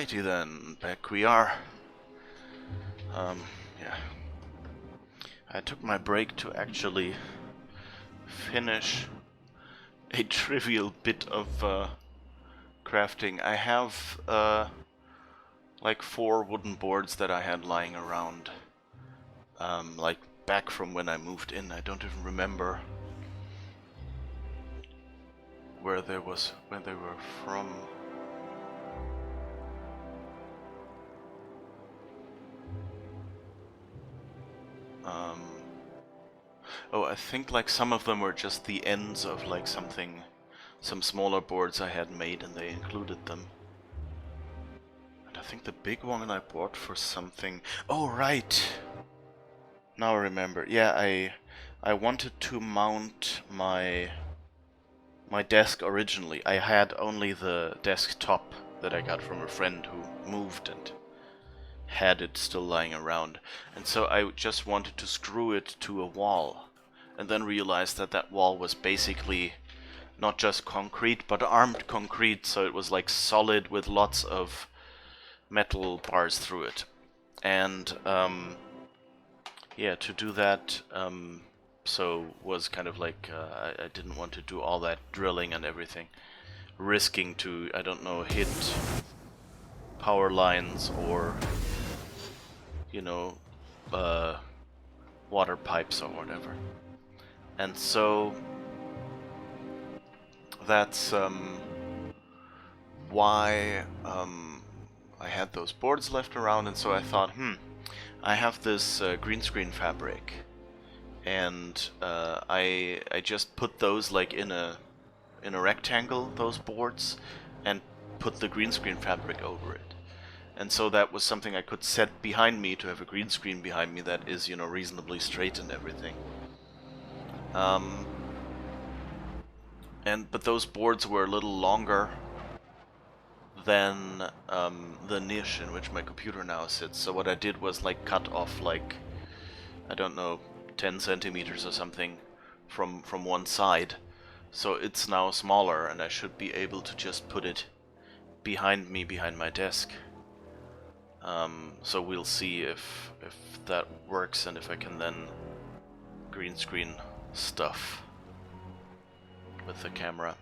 Alrighty then, back we are. Yeah. I took my break to actually finish a trivial bit of crafting. I have like 4 wooden boards that I had lying around, like back from when I moved in. I don't even remember where they were from. Oh, I think like some of them were just the ends of like some smaller boards I had made, and they included them. And I think the big one I bought for something. Oh, right. Now I remember. Yeah, I wanted to mount my desk originally. I had only the desktop that I got from a friend who moved and had it still lying around. And so I just wanted to screw it to a wall, and then realized that that wall was basically not just concrete, but armed concrete, so it was like solid with lots of metal bars through it. And yeah, to do that, so was kind of like I didn't want to do all that drilling and everything, risking to, I don't know, hit power lines or, you know, water pipes or whatever. And so that's why I had those boards left around, and so I thought, I have this green screen fabric, and I just put those like in a rectangle, those boards, and put the green screen fabric over it. And so that was something I could set behind me to have a green screen behind me that is, you know, reasonably straight and everything. But those boards were a little longer than the niche in which my computer now sits. So what I did was like cut off like, I don't know, 10 centimeters or something from one side. So it's now smaller, and I should be able to just put it behind me, behind my desk. So we'll see if that works, and if I can then green screen stuff with the camera.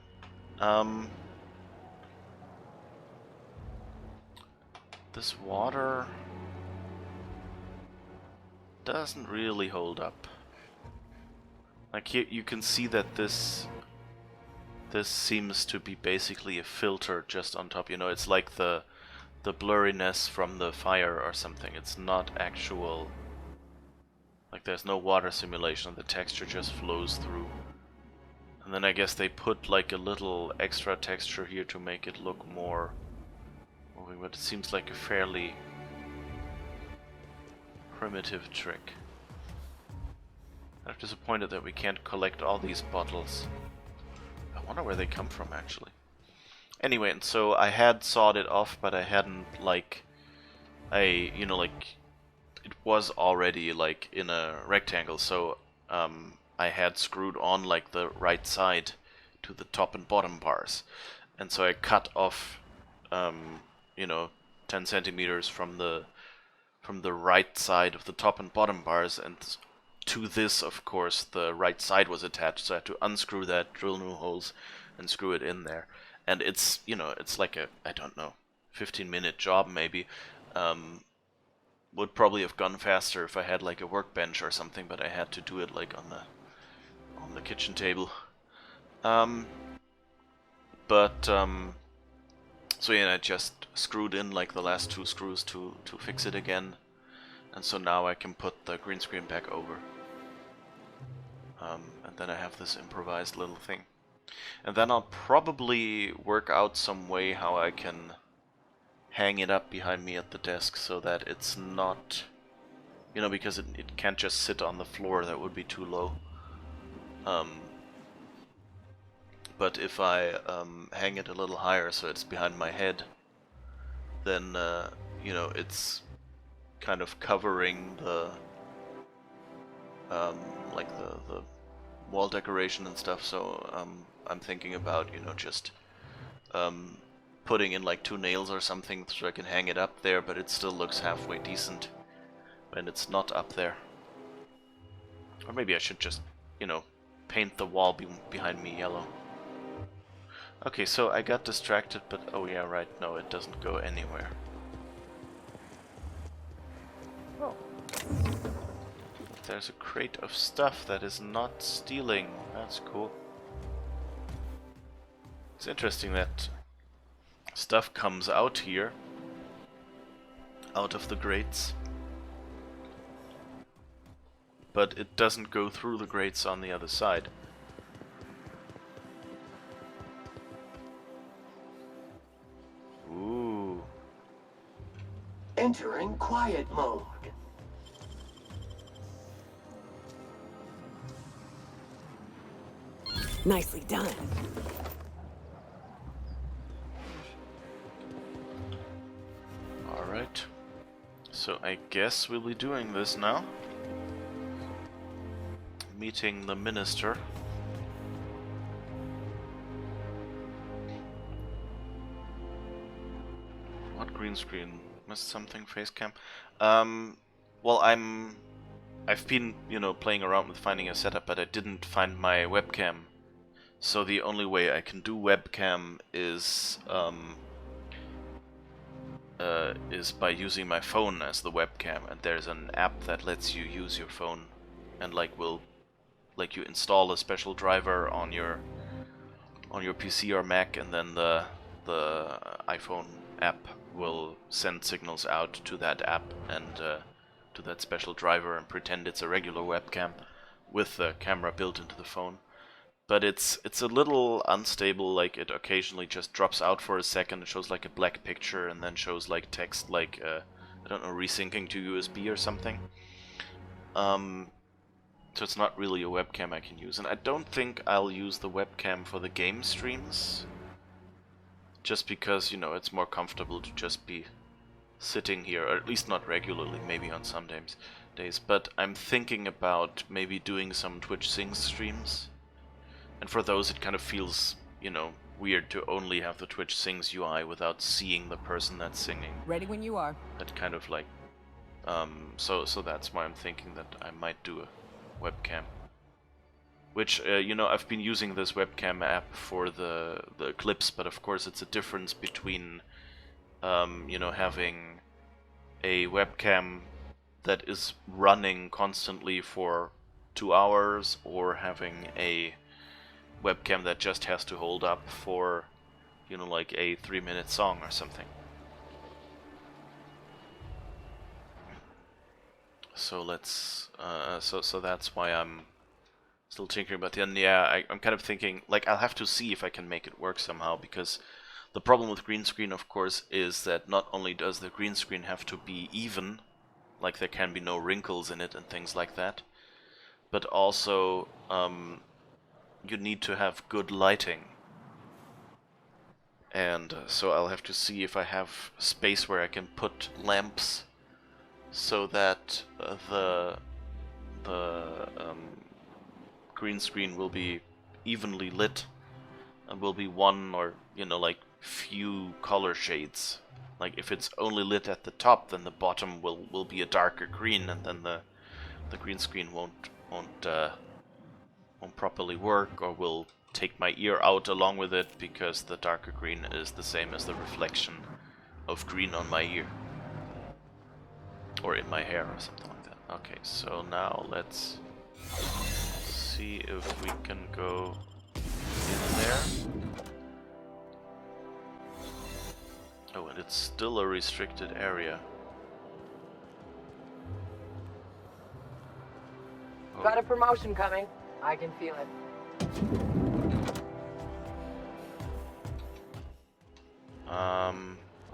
This water doesn't really hold up. Like here you can see that this seems to be basically a filter just on top. You know, it's like the blurriness from the fire or something. It's not actual, like there's no water simulation, the texture just flows through. And then I guess they put like a little extra texture here to make it look more moving, but it seems like a fairly primitive trick. I'm disappointed that we can't collect all these bottles. I wonder where they come from actually. Anyway, and so I had sawed it off, but I hadn't like, you know, like it was already like in a rectangle, so I had screwed on like the right side to the top and bottom bars, and so I cut off, you know, 10 centimeters from the right side of the top and bottom bars, and to this, of course, the right side was attached, so I had to unscrew that, drill new holes, and screw it in there. And it's, you know, it's like a, I don't know, 15-minute job maybe. Would probably have gone faster if I had like a workbench or something, but I had to do it like on the kitchen table. So yeah, I just screwed in like the last 2 screws to fix it again, and so now I can put the green screen back over. And then I have this improvised little thing. And then I'll probably work out some way how I can hang it up behind me at the desk so that it's not, you know, because it can't just sit on the floor, that would be too low. But if I hang it a little higher so it's behind my head, then, you know, it's kind of covering the, like the wall decoration and stuff, so I'm thinking about, you know, just putting in like 2 nails or something so I can hang it up there, but it still looks halfway decent when it's not up there. Or maybe I should just, you know, paint the wall behind me yellow. Okay, so I got distracted, but oh yeah, right, no, it doesn't go anywhere. Oh. There's a crate of stuff that is not stealing. That's cool. It's interesting that stuff comes out here, out of the grates, but it doesn't go through the grates on the other side. Ooh. Entering quiet mode. Nicely done. Alright. So I guess we'll be doing this now. Meeting the minister. What green screen? Missed something, face cam? Well, I've been, you know, playing around with finding a setup, but I didn't find my webcam. So the only way I can do webcam is by using my phone as the webcam, and there's an app that lets you use your phone, and like you install a special driver on your PC or Mac, and then the iPhone app will send signals out to that app and to that special driver and pretend it's a regular webcam with the camera built into the phone. But it's a little unstable, like it occasionally just drops out for a second, it shows like a black picture and then shows like text like, I don't know, resyncing to USB or something. So it's not really a webcam I can use, and I don't think I'll use the webcam for the game streams. Just because, you know, it's more comfortable to just be sitting here, or at least not regularly, maybe on some days. But I'm thinking about maybe doing some Twitch Sing streams. And for those it kind of feels, you know, weird to only have the Twitch Sings UI without seeing the person that's singing. Ready when you are. That kind of like, so that's why I'm thinking that I might do a webcam. Which, you know, I've been using this webcam app for the clips, but of course it's a difference between, you know, having a webcam that is running constantly for 2 hours, or having a webcam that just has to hold up for, you know, like a 3-minute song or something. So let's, so that's why I'm still tinkering about it. And yeah, I'm kind of thinking, like, I'll have to see if I can make it work somehow, because the problem with green screen, of course, is that not only does the green screen have to be even, like there can be no wrinkles in it and things like that, but also you need to have good lighting. And so I'll have to see if I have space where I can put lamps so that the green screen will be evenly lit and will be one, or, you know, like few color shades. Like if it's only lit at the top, then the bottom will be a darker green, and then the green screen won't properly work, or will take my ear out along with it, because the darker green is the same as the reflection of green on my ear. Or in my hair or something like that. Okay, so now let's see if we can go in there. Oh, and it's still a restricted area. Oh. Got a promotion coming. I can feel it.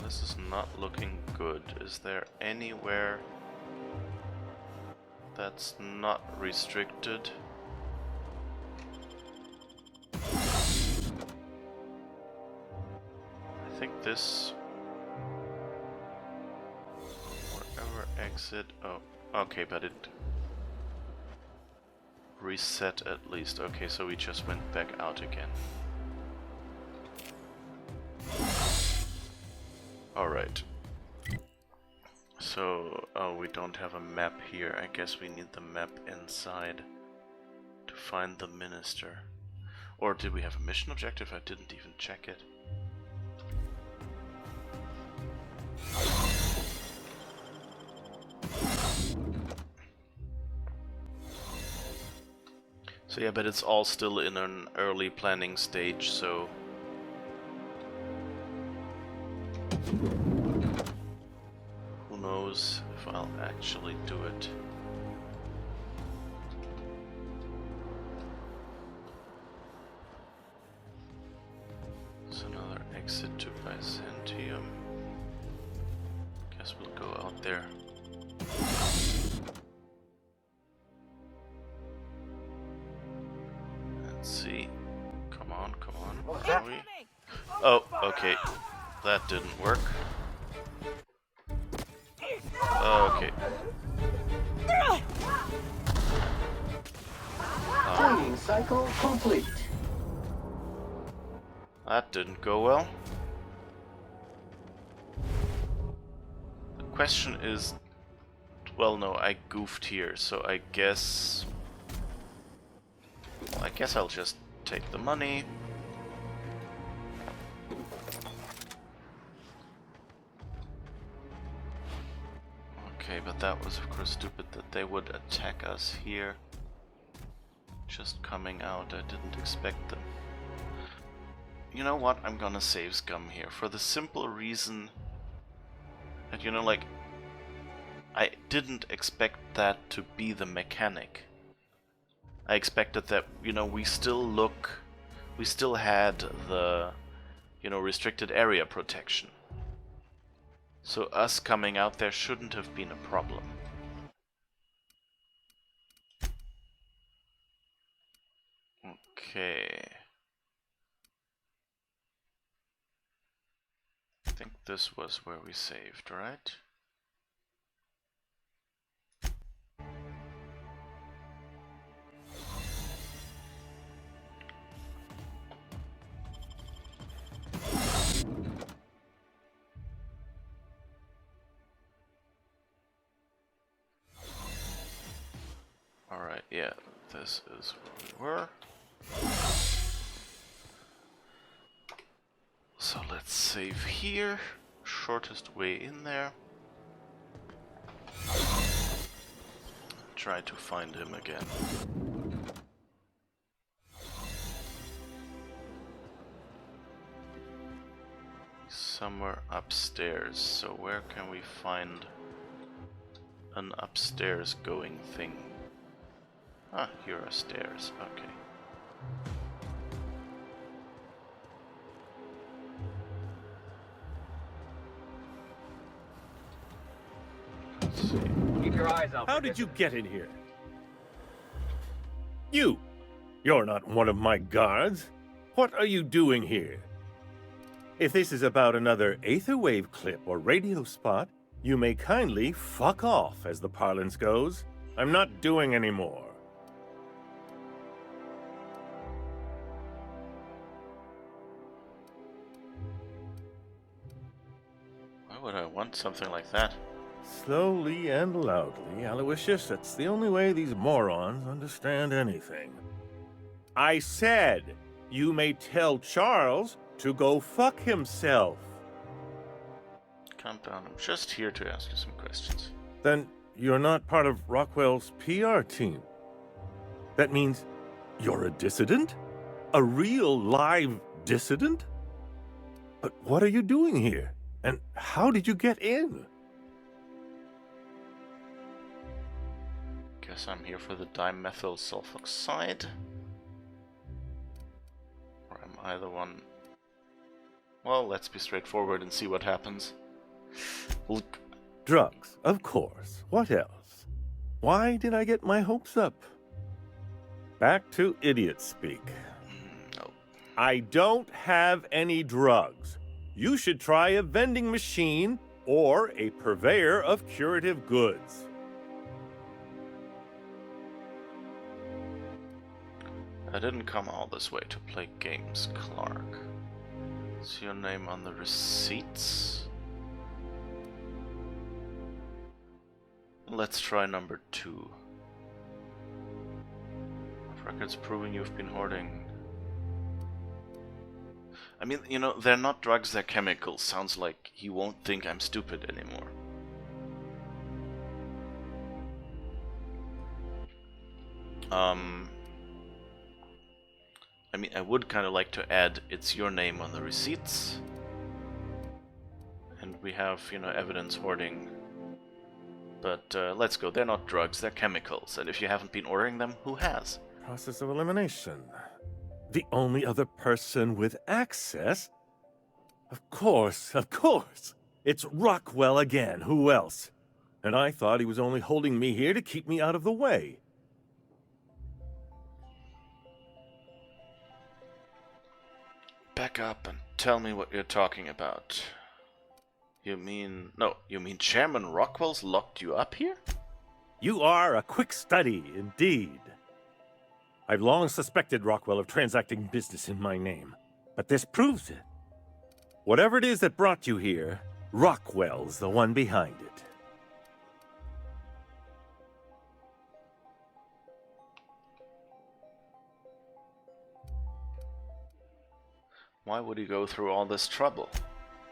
This is not looking good. Is there anywhere that's not restricted? I think this... Wherever exit... Oh, okay, but it... reset at least. Okay, so we just went back out again. Alright. So, oh, we don't have a map here. I guess we need the map inside to find the minister. Or did we have a mission objective? I didn't even check it. So yeah, but it's all still in an early planning stage, so... who knows if I'll actually do it. There's another exit to Byzantium. Guess we'll go out there. Let's see. Come on, come on. Can we? Oh, okay. That didn't work. Okay. Cleaning cycle complete. That didn't go well. The question is... well, no, I goofed here, so I guess... well, I guess I'll just take the money. Okay, but that was of course stupid that they would attack us here. Just coming out, I didn't expect them. You know what, I'm gonna save scum here, for the simple reason that, you know, like, I didn't expect that to be the mechanic. I expected that, you know, we still had the, you know, restricted area protection. So us coming out there shouldn't have been a problem. Okay. I think this was where we saved, right? Alright, yeah, this is where we were. So let's save here. Shortest way in there. Try to find him again. Somewhere upstairs. So where can we find an upstairs going thing? Ah, here are stairs. Okay. Let's see. Keep your eyes out. How did you get in here? You're not one of my guards. What are you doing here? If this is about another aetherwave clip or radio spot, you may kindly fuck off, as the parlance goes. I'm not doing any more. Why would I want something like that? Slowly and loudly, Aloysius, that's the only way these morons understand anything. I said, you may tell Charles to go fuck himself. Calm down, I'm just here to ask you some questions. Then you're not part of Rockwell's PR team. That means you're a dissident? A real live dissident? But what are you doing here? And how did you get in? Guess I'm here for the dimethyl sulfoxide. Or am I the one? Well, let's be straightforward and see what happens. Look. Drugs, of course. What else? Why did I get my hopes up? Back to idiot speak. No. I don't have any drugs. You should try a vending machine or a purveyor of curative goods. I didn't come all this way to play games, Clark. Is your name on the receipts? let's try number 2. Records proving you've been hoarding. I mean, you know, they're not drugs, they're chemicals. Sounds like he won't think I'm stupid anymore. I mean, I would kind of like to add it's your name on the receipts. And we have, you know, evidence hoarding. But let's go. They're not drugs, they're chemicals. And if you haven't been ordering them, who has? Process of elimination. The only other person with access? Of course, of course. It's Rockwell again. Who else? And I thought he was only holding me here to keep me out of the way. Back up and tell me what you're talking about. You mean... No, you mean Chairman Rockwell's locked you up here? You are a quick study, indeed. I've long suspected Rockwell of transacting business in my name, but this proves it. Whatever it is that brought you here, Rockwell's the one behind it. Why would he go through all this trouble?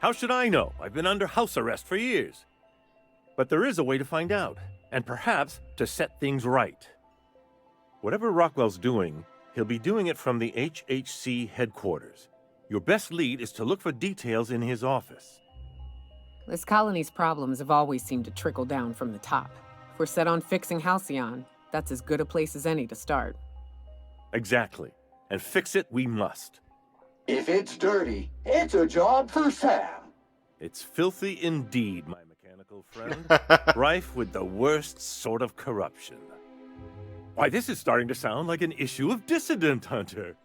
How should I know? I've been under house arrest for years. But there is a way to find out, and perhaps to set things right. Whatever Rockwell's doing, he'll be doing it from the HHC headquarters. Your best lead is to look for details in his office. This colony's problems have always seemed to trickle down from the top. If we're set on fixing Halcyon, that's as good a place as any to start. Exactly. And fix it we must. If it's dirty, it's a job for Sam. It's filthy indeed, my mechanical friend. Rife with the worst sort of corruption. Why, this is starting to sound like an issue of Dissident Hunter.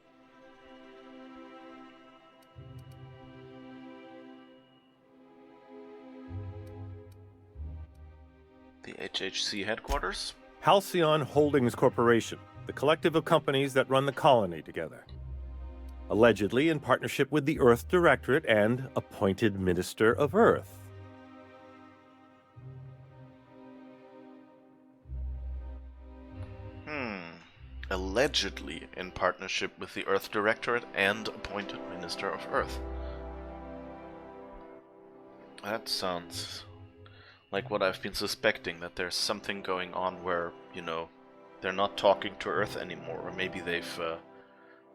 The HHC headquarters? Halcyon Holdings Corporation, the collective of companies that run the colony together. Allegedly in partnership with the Earth Directorate and appointed Minister of Earth. Allegedly in partnership with the Earth Directorate and appointed Minister of Earth. That sounds like what I've been suspecting, that there's something going on where, you know, they're not talking to Earth anymore, or maybe they've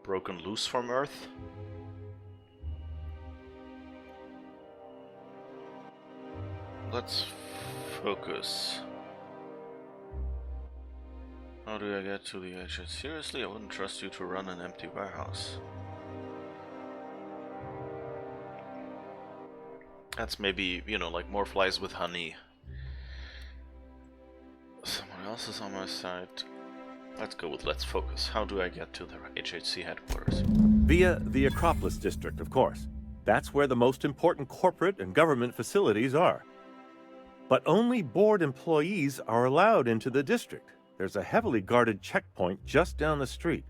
broken loose from Earth. Let's focus. How do I get to the edge? Seriously, I wouldn't trust you to run an empty warehouse. That's maybe, you know, like more flies with honey. Someone else is on my side. Let's go with let's focus. How do I get to the HHC headquarters? Via the Acropolis District, of course. That's where the most important corporate and government facilities are. But only board employees are allowed into the district. There's a heavily guarded checkpoint just down the street.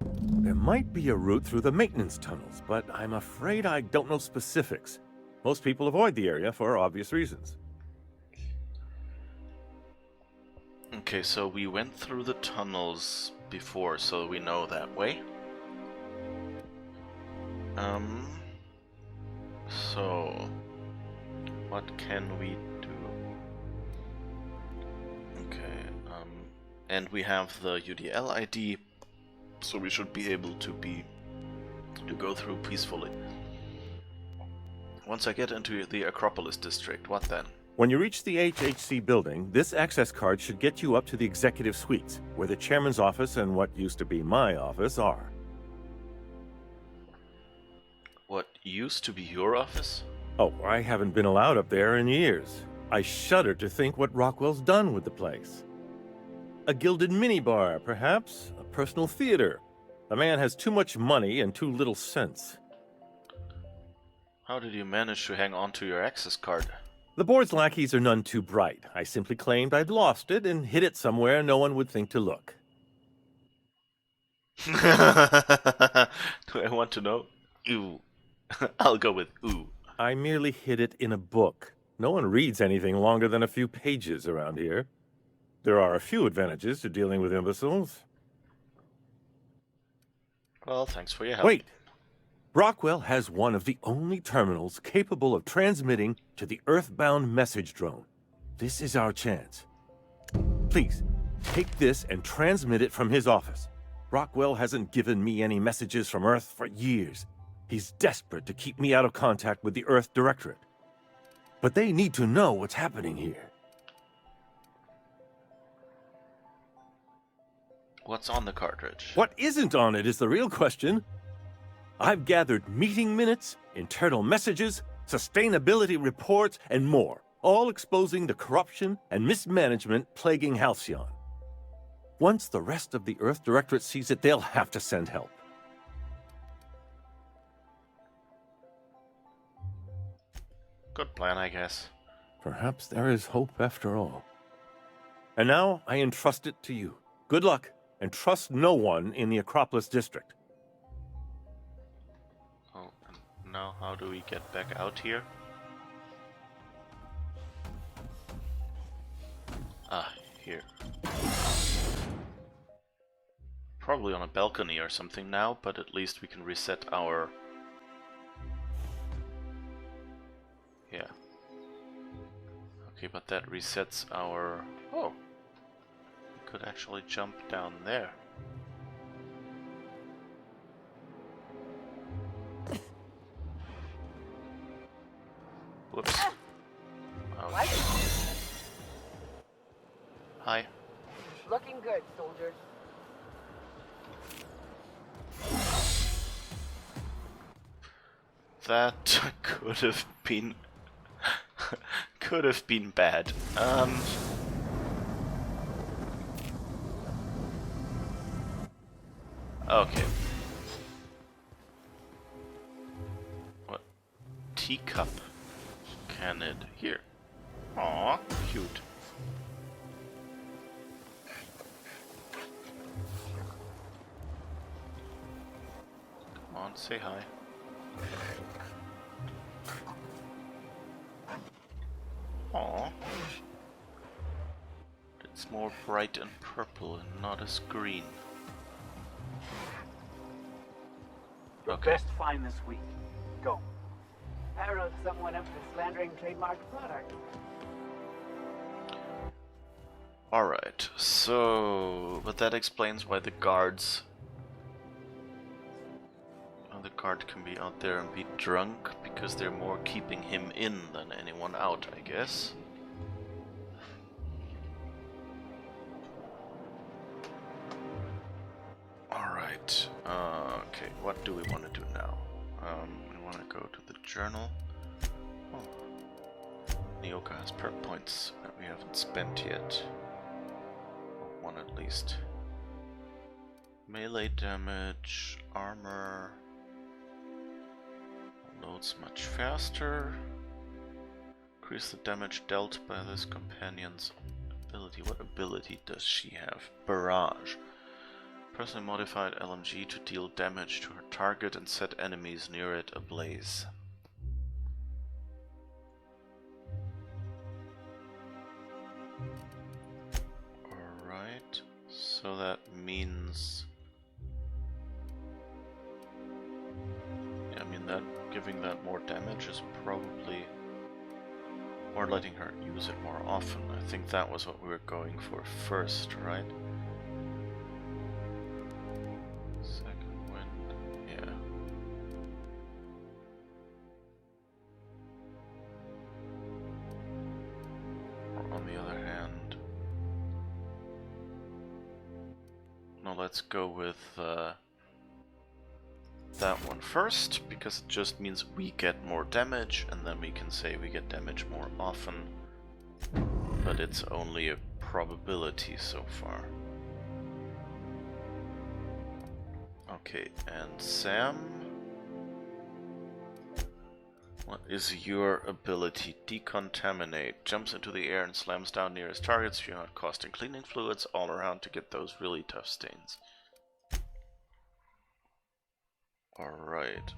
There might be a route through the maintenance tunnels, but I'm afraid I don't know specifics. Most people avoid the area for obvious reasons. Okay, so we went through the tunnels before, so we know that way. So what can we do? Okay, and we have the UDL ID, so we should be able to go through peacefully. Once I get into the Acropolis district, what then? When you reach the HHC building, this access card should get you up to the executive suites, where the chairman's office and what used to be my office are. What used to be your office? Oh, I haven't been allowed up there in years. I shudder to think what Rockwell's done with the place. A gilded minibar, perhaps? A personal theater. The man has too much money and too little sense. How did you manage to hang on to your access card? The board's lackeys are none too bright. I simply claimed I'd lost it and hid it somewhere no one would think to look. Do I want to know? Ooh. I'll go with ooh. I merely hid it in a book. No one reads anything longer than a few pages around here. there are a few advantages to dealing with imbeciles. Well, thanks for your help. Wait! Rockwell has one of the only terminals capable of transmitting to the Earthbound message drone. This is our chance. Please, take this and transmit it from his office. Rockwell hasn't given me any messages from Earth for years. He's desperate to keep me out of contact with the Earth Directorate. But they need to know what's happening here. What's on the cartridge? What isn't on it is the real question. I've gathered meeting minutes, internal messages, sustainability reports, and more, all exposing the corruption and mismanagement plaguing Halcyon. Once the rest of the Earth Directorate sees it, they'll have to send help. Good plan, I guess. Perhaps there is hope after all. And now I entrust it to you. Good luck, and trust no one in the Acropolis District. Oh, and now how do we get back out here? Ah, here. Probably on a balcony or something now, but at least we can reset our... Yeah. Okay, but that resets our... Oh! We could actually jump down there. Whoops. Okay. Hi. Looking good, soldier. That could have been... could have been bad. Okay. What? Teacup. Can it... Here. Aw, cute. Come on, say hi. Aw. It's more bright and purple and not as green. Your Okay. best find this week. Go. Arrow someone up for slandering trademark product. Alright, so... But that explains why the guards... The guard can be out there and be drunk, because they're more keeping him in than anyone out, I guess. Alright, okay, what do we want to do now? We want to go to the journal. Oh. Nyoka has perk points that we haven't spent yet. One at least. Melee damage, armor... Loads much faster. Increase the damage dealt by this companion's ability. What ability does she have? Barrage. Personally modified LMG to deal damage to her target and set enemies near it ablaze. Alright, so that means... I mean, that giving that more damage is probably... or letting her use it more often. I think that was what we were going for first, right? Second wind, yeah. Or on the other hand... No, let's go with... that one first, because it just means we get more damage, and then we can say we get damage more often. But it's only a probability so far. Okay, and Sam? What is your ability? Decontaminate. Jumps into the air and slams down nearest targets. You're not costing cleaning fluids all around to get those really tough stains. Alright.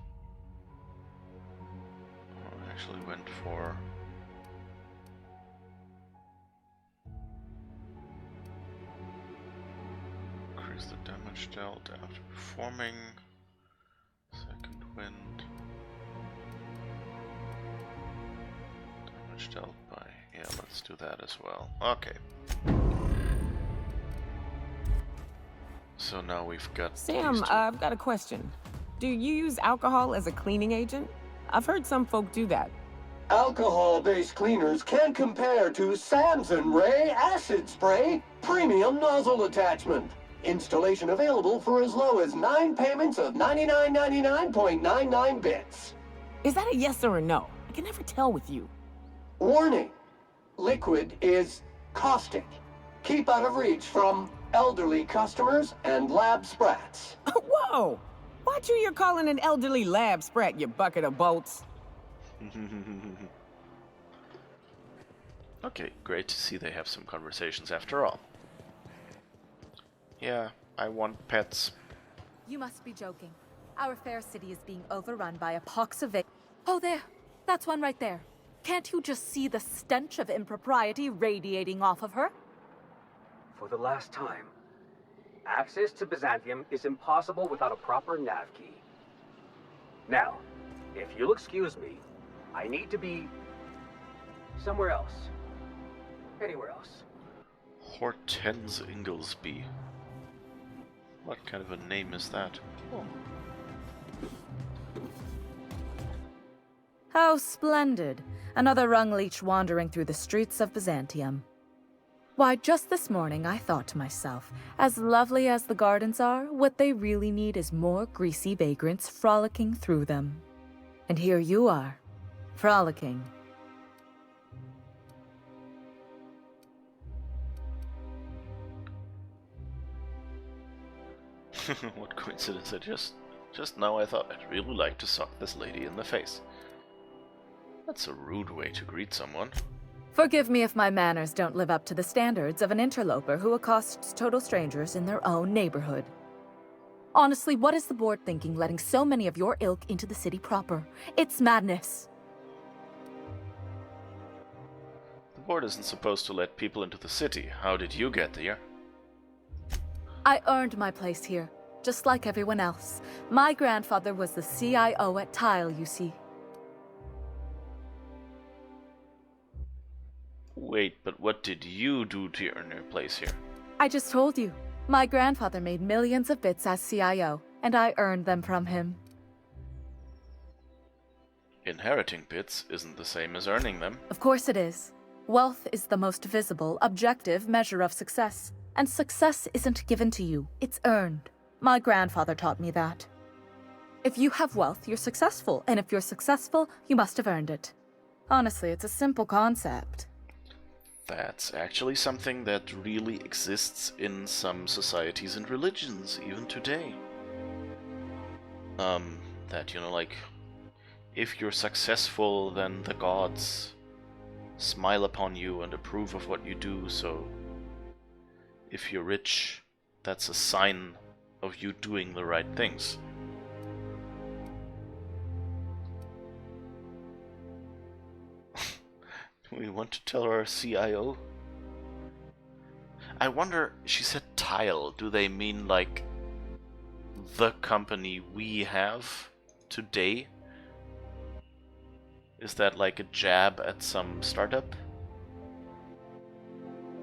I actually went for... Increase the damage dealt after performing. Second wind. Damage dealt by... Yeah, let's do that as well. Okay. So now we've got Sam, these two. I've got a question. Do you use alcohol as a cleaning agent? I've heard some folk do that. Alcohol-based cleaners can compare to Samson Ray Acid Spray Premium Nozzle Attachment. Installation available for as low as 9 payments of 99.99 bits. Is that a yes or a no? I can never tell with you. Warning. Liquid is caustic. Keep out of reach from elderly customers and lab sprats. Whoa! What you're calling an elderly lab sprat, you bucket of bolts? Okay, great to see they have some conversations after all. Yeah, I want pets. You must be joking. Our fair city is being overrun by a pox of Oh, there. That's one right there. Can't you just see the stench of impropriety radiating off of her? For the last time, access to Byzantium is impossible without a proper nav key. Now, if you'll excuse me, I need to be somewhere else. Anywhere else. Hortense Inglesby. What kind of a name is that? Oh. How splendid. Another rung leech wandering through the streets of Byzantium. Why, just this morning I thought to myself, as lovely as the gardens are, what they really need is more greasy vagrants frolicking through them. And here you are, frolicking. What coincidence, just now I thought I'd really like to sock this lady in the face. That's a rude way to greet someone. Forgive me if my manners don't live up to the standards of an interloper who accosts total strangers in their own neighborhood. Honestly, what is the board thinking letting so many of your ilk into the city proper? It's madness. The board isn't supposed to let people into the city. How did you get there? I earned my place here, just like everyone else. My grandfather was the CIO at Tile, you see. Wait, but what did you do to earn your place here? I just told you. My grandfather made millions of bits as CIO, and I earned them from him. Inheriting bits isn't the same as earning them. Of course it is. Wealth is the most visible, objective measure of success. And success isn't given to you, it's earned. My grandfather taught me that. If you have wealth, you're successful, and if you're successful, you must have earned it. Honestly, it's a simple concept. That's actually something that really exists in some societies and religions, even today. That, you know, like, if you're successful, then the gods smile upon you and approve of what you do, so if you're rich, that's a sign of you doing the right things. We want to tell our CIO? I wonder, she said Tile, do they mean like the company we have today? Is that like a jab at some startup?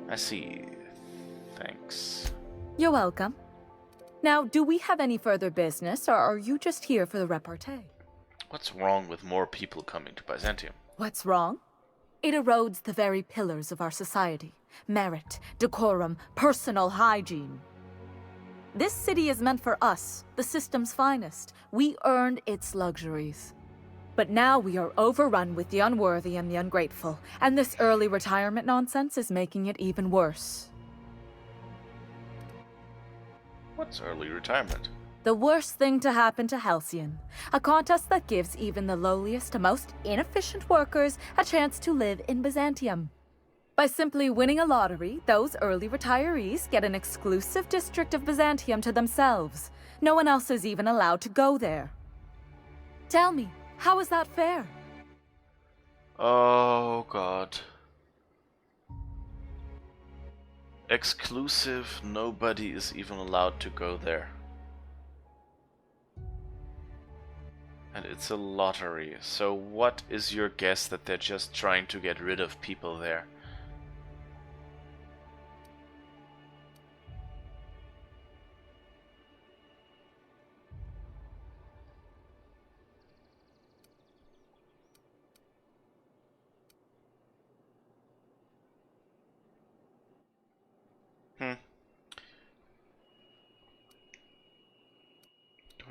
I see. Thanks. You're welcome. Now, do we have any further business, or are you just here for the repartee? What's wrong with more people coming to Byzantium? What's wrong? It erodes the very pillars of our society. Merit, decorum, personal hygiene. This city is meant for us, the system's finest. We earned its luxuries. But now we are overrun with the unworthy and the ungrateful, and this early retirement nonsense is making it even worse. What's early retirement? The worst thing to happen to Halcyon. A contest that gives even the lowliest, most inefficient workers a chance to live in Byzantium. By simply winning a lottery, those early retirees get an exclusive district of Byzantium to themselves. No one else is even allowed to go there. Tell me, how is that fair? Oh god. Exclusive, nobody is even allowed to go there. And it's a lottery, so what is your guess that they're just trying to get rid of people there? Do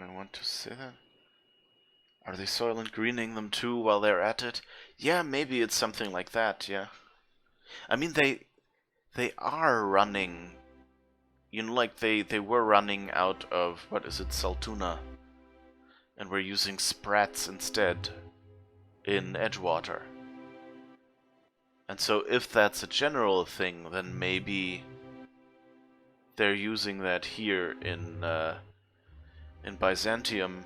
I want to say that? Are they Soylent Greening them too while they're at it? Yeah, maybe it's something like that, yeah. I mean, they are running, you know, like they were running out of, what is it, Saltuna, and we're using Sprats instead in Edgewater. And so if that's a general thing, then maybe they're using that here in Byzantium.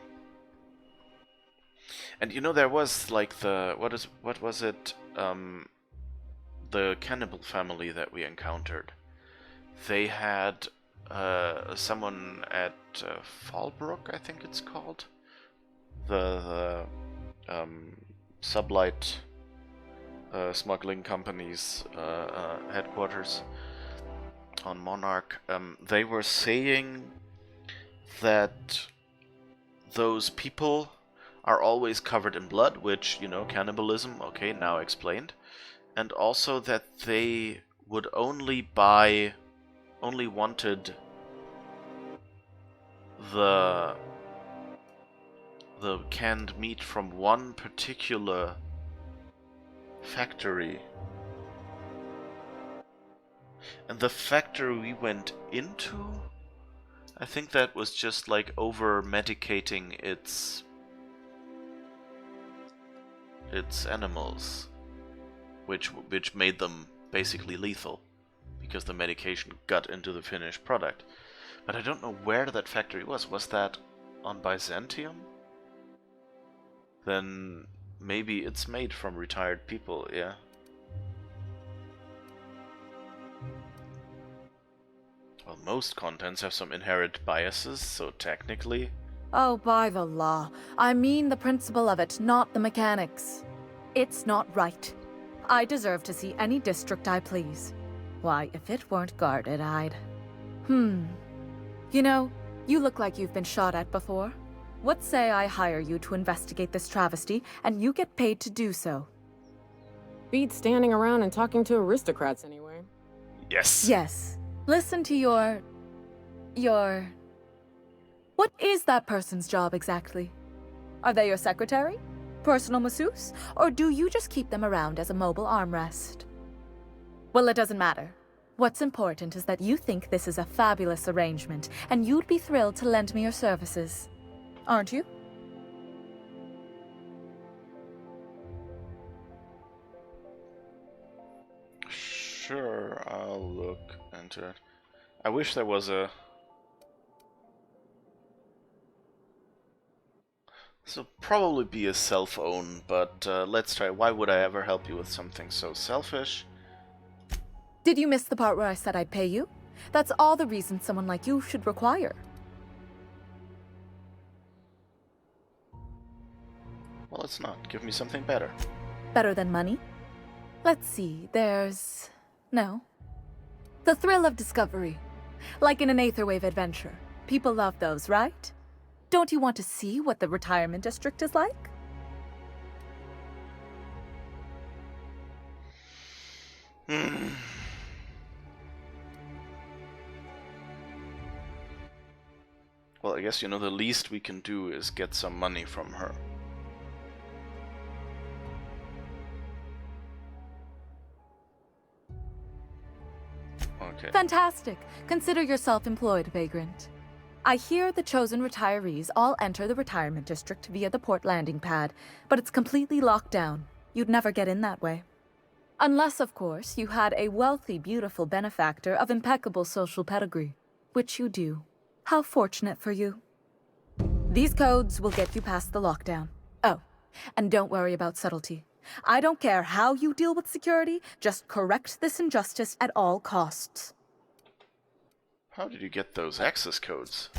And you know, there was like the, what was it, the cannibal family that we encountered. They had someone at Fallbrook, I think it's called, the sublight smuggling company's headquarters on Monarch. They were saying that those people are always covered in blood, which, you know, cannibalism, okay, now explained. And also that they would only wanted the canned meat from one particular factory. And the factory we went into, I think that was just like over-medicating its animals, which made them basically lethal, because the medication got into the finished product. But I don't know where that factory was. Was that on Byzantium? Then maybe it's made from retired people, yeah. Well, most contents have some inherent biases, so technically... Oh, by the law. I mean the principle of it, not the mechanics. It's not right. I deserve to see any district I please. Why, if it weren't guarded, I'd... You know, you look like you've been shot at before. What say I hire you to investigate this travesty, and you get paid to do so? Beats standing around and talking to aristocrats anyway. Yes. Yes. Listen to your... What is that person's job exactly? Are they your secretary? Personal masseuse? Or do you just keep them around as a mobile armrest? Well, it doesn't matter. What's important is that you think this is a fabulous arrangement, and you'd be thrilled to lend me your services. Aren't you? Sure, I'll look into it. I wish there was a... This will probably be a self-own, but let's try. Why would I ever help you with something so selfish? Did you miss the part where I said I'd pay you? That's all the reason someone like you should require. Well, it's not. Give me something better. Better than money? Let's see, there's... No. The thrill of discovery. Like in an Aetherwave adventure. People love those, right? Don't you want to see what the retirement district is like? Well, I guess, you know, the least we can do is get some money from her. Okay. Fantastic. Consider yourself employed, vagrant. I hear the chosen retirees all enter the retirement district via the port landing pad, but it's completely locked down. You'd never get in that way. Unless, of course, you had a wealthy, beautiful benefactor of impeccable social pedigree, which you do. How fortunate for you. These codes will get you past the lockdown. Oh, and don't worry about subtlety. I don't care how you deal with security, just correct this injustice at all costs. How did you get those access codes?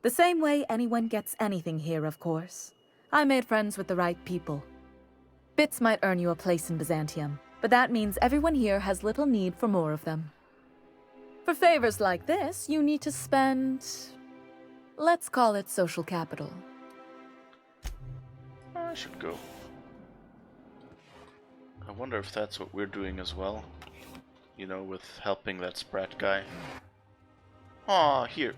The same way anyone gets anything here, of course. I made friends with the right people. Bits might earn you a place in Byzantium, but that means everyone here has little need for more of them. For favors like this, you need to spend... let's call it social capital. I should go. I wonder if that's what we're doing as well. You know, with helping that Sprat guy. Aw, here.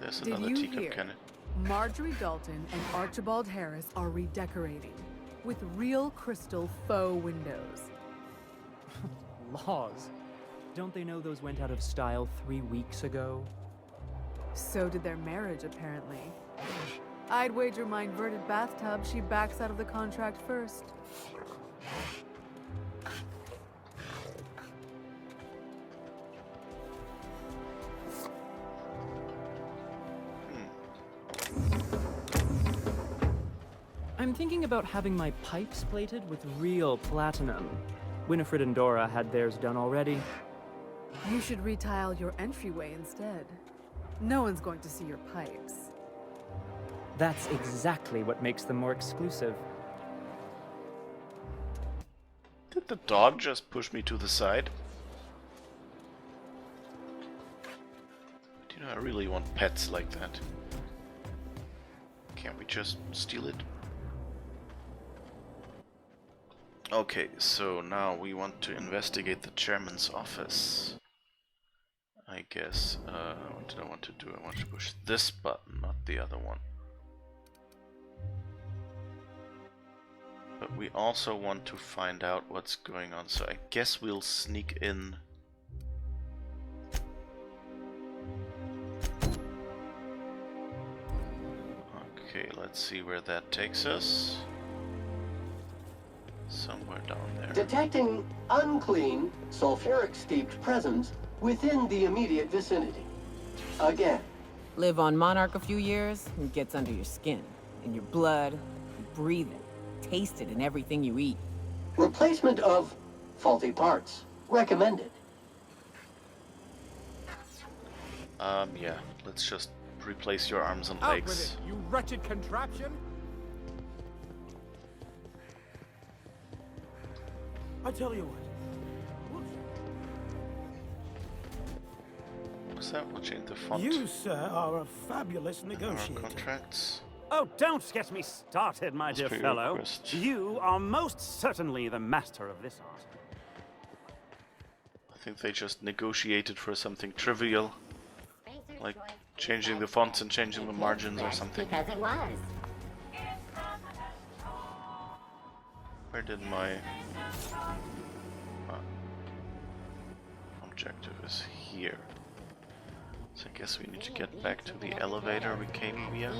There's another Did you teacup hear? cannon. Marjorie Dalton and Archibald Harris are redecorating with real crystal faux windows. Laws. Don't they know those went out of style 3 weeks ago? So did their marriage, apparently. I'd wager my inverted bathtub she backs out of the contract first. I'm thinking about having my pipes plated with real platinum. Winifred and Dora had theirs done already. You should retile your entryway instead. No one's going to see your pipes. That's exactly what makes them more exclusive. Did the dog just push me to the side? Do you know, I really want pets like that. Can't we just steal it? Okay, so now we want to investigate the chairman's office. I guess, what did I want to do? I want to push this button, not the other one. But we also want to find out what's going on, so I guess we'll sneak in. Okay, let's see where that takes us. Somewhere down there. Detecting unclean, sulfuric-steeped presence within the immediate vicinity. Again. Live on Monarch a few years, and it gets under your skin, in your blood, you breathe it, taste it in everything you eat. Replacement of faulty parts. Recommended. Yeah, let's just replace your arms and Out with legs. it, you wretched contraption! I tell you what. What's that? We'll change the font. You, sir, are a fabulous Our negotiator. contracts. Oh, don't get me started, my dear for your fellow. request. You are most certainly the master of this art. I think they just negotiated for something trivial, like changing the fonts and changing the margins or something. Because it was. Where did my objective is here? So I guess we need to get back to the elevator we came via.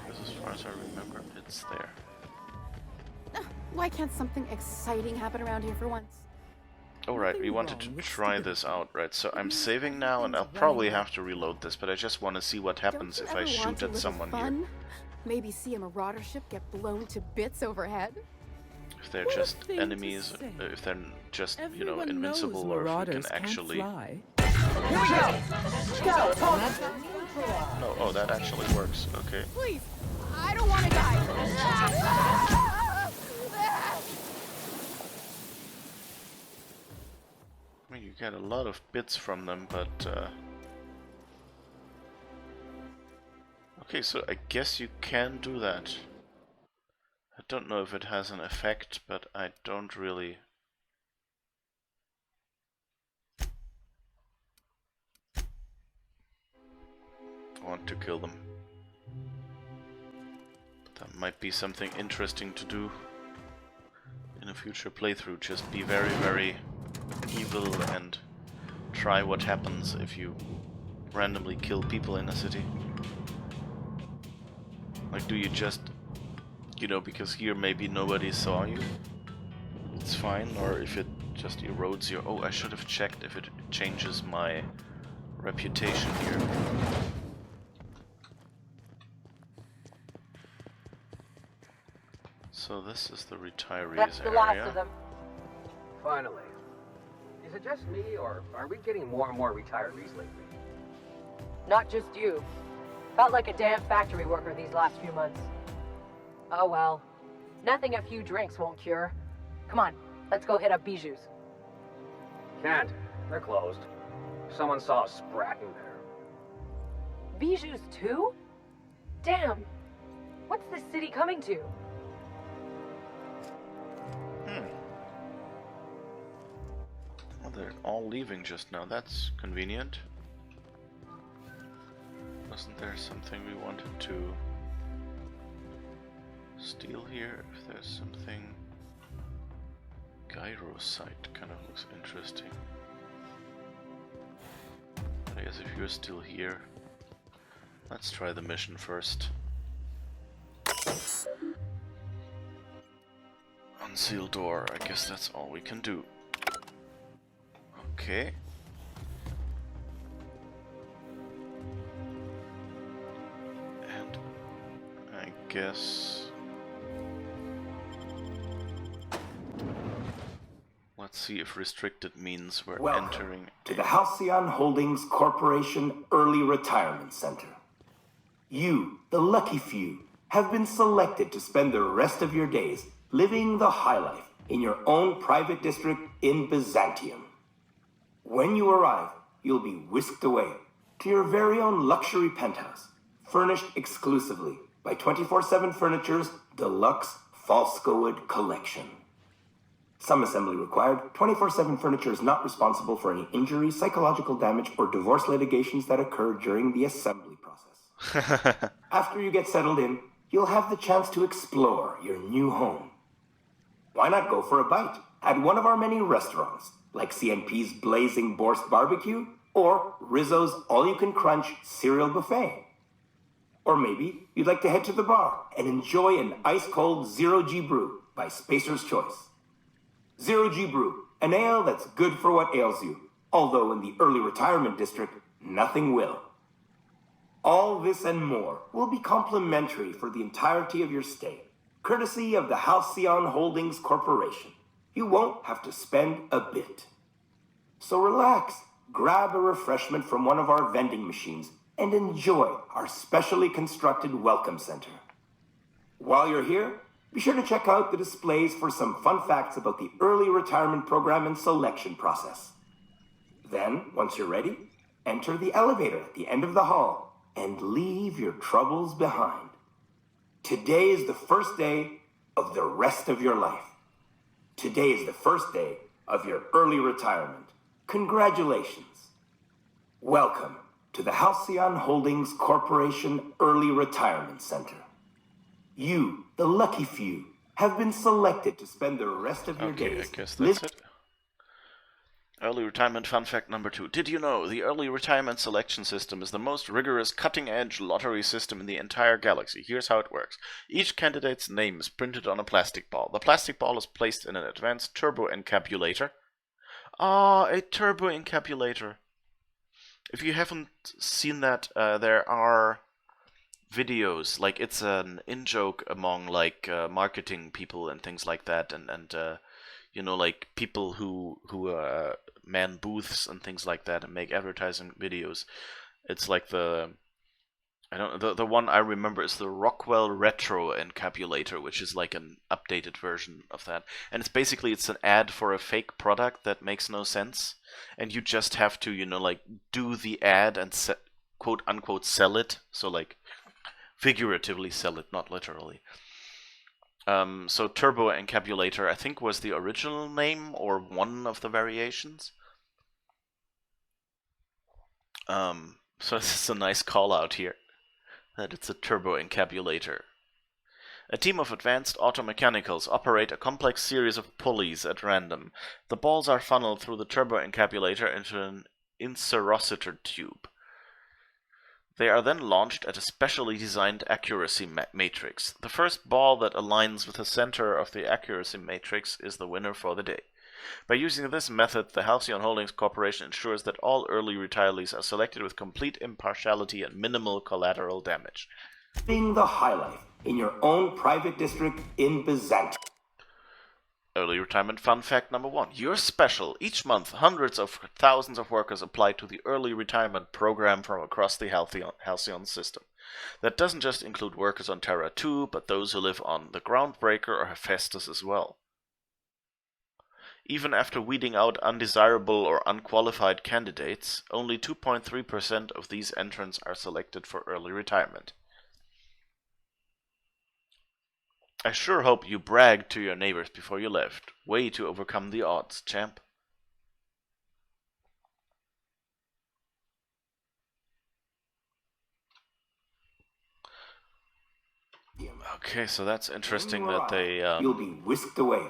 Because as far as I remember, it's there. Why can't something exciting happen around here for once? Alright, we wanted to try this out, right? So I'm saving now, and I'll probably have to reload this, but I just want to see what happens if I shoot at someone here. Maybe see a marauder ship get blown to bits overhead? If they're just enemies, if they're just, you know, invincible, or if we can actually... No, oh, that actually works, okay. Please, I don't want to die. I mean, you get a lot of bits from them, but... Okay, so I guess you can do that. I don't know if it has an effect, but I don't really... want to kill them. That might be something interesting to do in a future playthrough. Just be very, very evil and try what happens if you randomly kill people in a city. Like, do you just, you know, because here maybe nobody saw you, it's fine, or if it just erodes your... Oh, I should have checked if it changes my reputation here. So this is the retirees That's the area. last of them. Finally. Is it just me, or are we getting more and more retirees lately? Not just you. Felt like a damn factory worker these last few months. Oh well. Nothing a few drinks won't cure. Come on, let's go hit up Piiigs. Can't. They're closed. Someone saw a sprat in there. Piiigs too? Damn. What's this city coming to? Well, they're all leaving just now. That's convenient. Wasn't there something we wanted to steal here? If there's something... Gyro site kind of looks interesting. I guess if you're still here, let's try the mission first. Unseal door, I guess that's all we can do. Okay. And I guess... Let's see if restricted means we're entering... to the Halcyon Holdings Corporation Early Retirement Center. You, the lucky few, have been selected to spend the rest of your days living the high life in your own private district in Byzantium. When you arrive, you'll be whisked away to your very own luxury penthouse, furnished exclusively by 24/7 Furniture's deluxe Falscowood collection. Some assembly required. 24/7 Furniture is not responsible for any injury, psychological damage, or divorce litigations that occur during the assembly process. After you get settled in, you'll have the chance to explore your new home. Why not go for a bite at one of our many restaurants, like CNP's Blazing Borscht Barbecue or Rizzo's All-You-Can-Crunch Cereal Buffet? Or maybe you'd like to head to the bar and enjoy an ice-cold Zero-G Brew by Spacer's Choice. Zero-G Brew, an ale that's good for what ails you, although in the early retirement district, nothing will. All this and more will be complimentary for the entirety of your stay, courtesy of the Halcyon Holdings Corporation. You won't have to spend a bit. So relax, grab a refreshment from one of our vending machines, and enjoy our specially constructed welcome center. While you're here, be sure to check out the displays for some fun facts about the early retirement program and selection process. Then, once you're ready, enter the elevator at the end of the hall and leave your troubles behind. Today is the first day of the rest of your life. Today is the first day of your early retirement. Congratulations. Welcome to the Halcyon Holdings Corporation Early Retirement Center. You, the lucky few, have been selected to spend the rest of your days. I guess that's it. Early retirement fun fact number 2. Did you know the early retirement selection system is the most rigorous cutting-edge lottery system in the entire galaxy? Here's how it works. Each candidate's name is printed on a plastic ball. The plastic ball is placed in an advanced turbo encapsulator. A turbo encapsulator. If you haven't seen that, there are videos, like it's an in-joke among like marketing people and things like that, and you know, like people who man booths and things like that and make advertising videos. It's like the one I remember is the Rockwell Retro Encapsulator, which is like an updated version of that, and it's an ad for a fake product that makes no sense, and you just have to, you know, like do the ad and quote unquote sell it, so like figuratively sell it, not literally. So Turbo Encapsulator, I think, was the original name or one of the variations. So this is a nice call out here that it's a Turbo Encapsulator. A team of advanced automechanicals operate a complex series of pulleys at random. The balls are funneled through the Turbo Encapsulator into an inserositor tube. They are then launched at a specially designed accuracy matrix. The first ball that aligns with the center of the accuracy matrix is the winner for the day. By using this method, the Halcyon Holdings Corporation ensures that all early retirees are selected with complete impartiality and minimal collateral damage. Living the high life in your own private district in Byzantium. Early retirement fun fact number 1. You're special. Each month, hundreds of thousands of workers apply to the early retirement program from across the Halcyon system. That doesn't just include workers on Terra 2, but those who live on the Groundbreaker or Hephaestus as well. Even after weeding out undesirable or unqualified candidates, only 2.3% of these entrants are selected for early retirement. I sure hope you bragged to your neighbors before you left. Way to overcome the odds, champ. Okay, so that's interesting that they... You'll be whisked away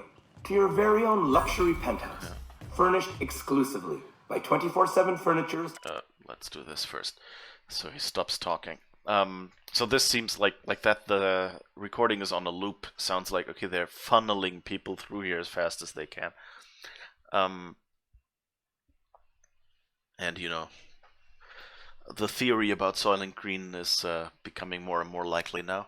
to your very own luxury penthouse, furnished exclusively by 24/7 Furnitures. Let's do this first. So he stops talking. So this seems like that the recording is on a loop. Sounds like, okay, they're funneling people through here as fast as they can. And, you know, the theory about Soylent Green is becoming more and more likely now.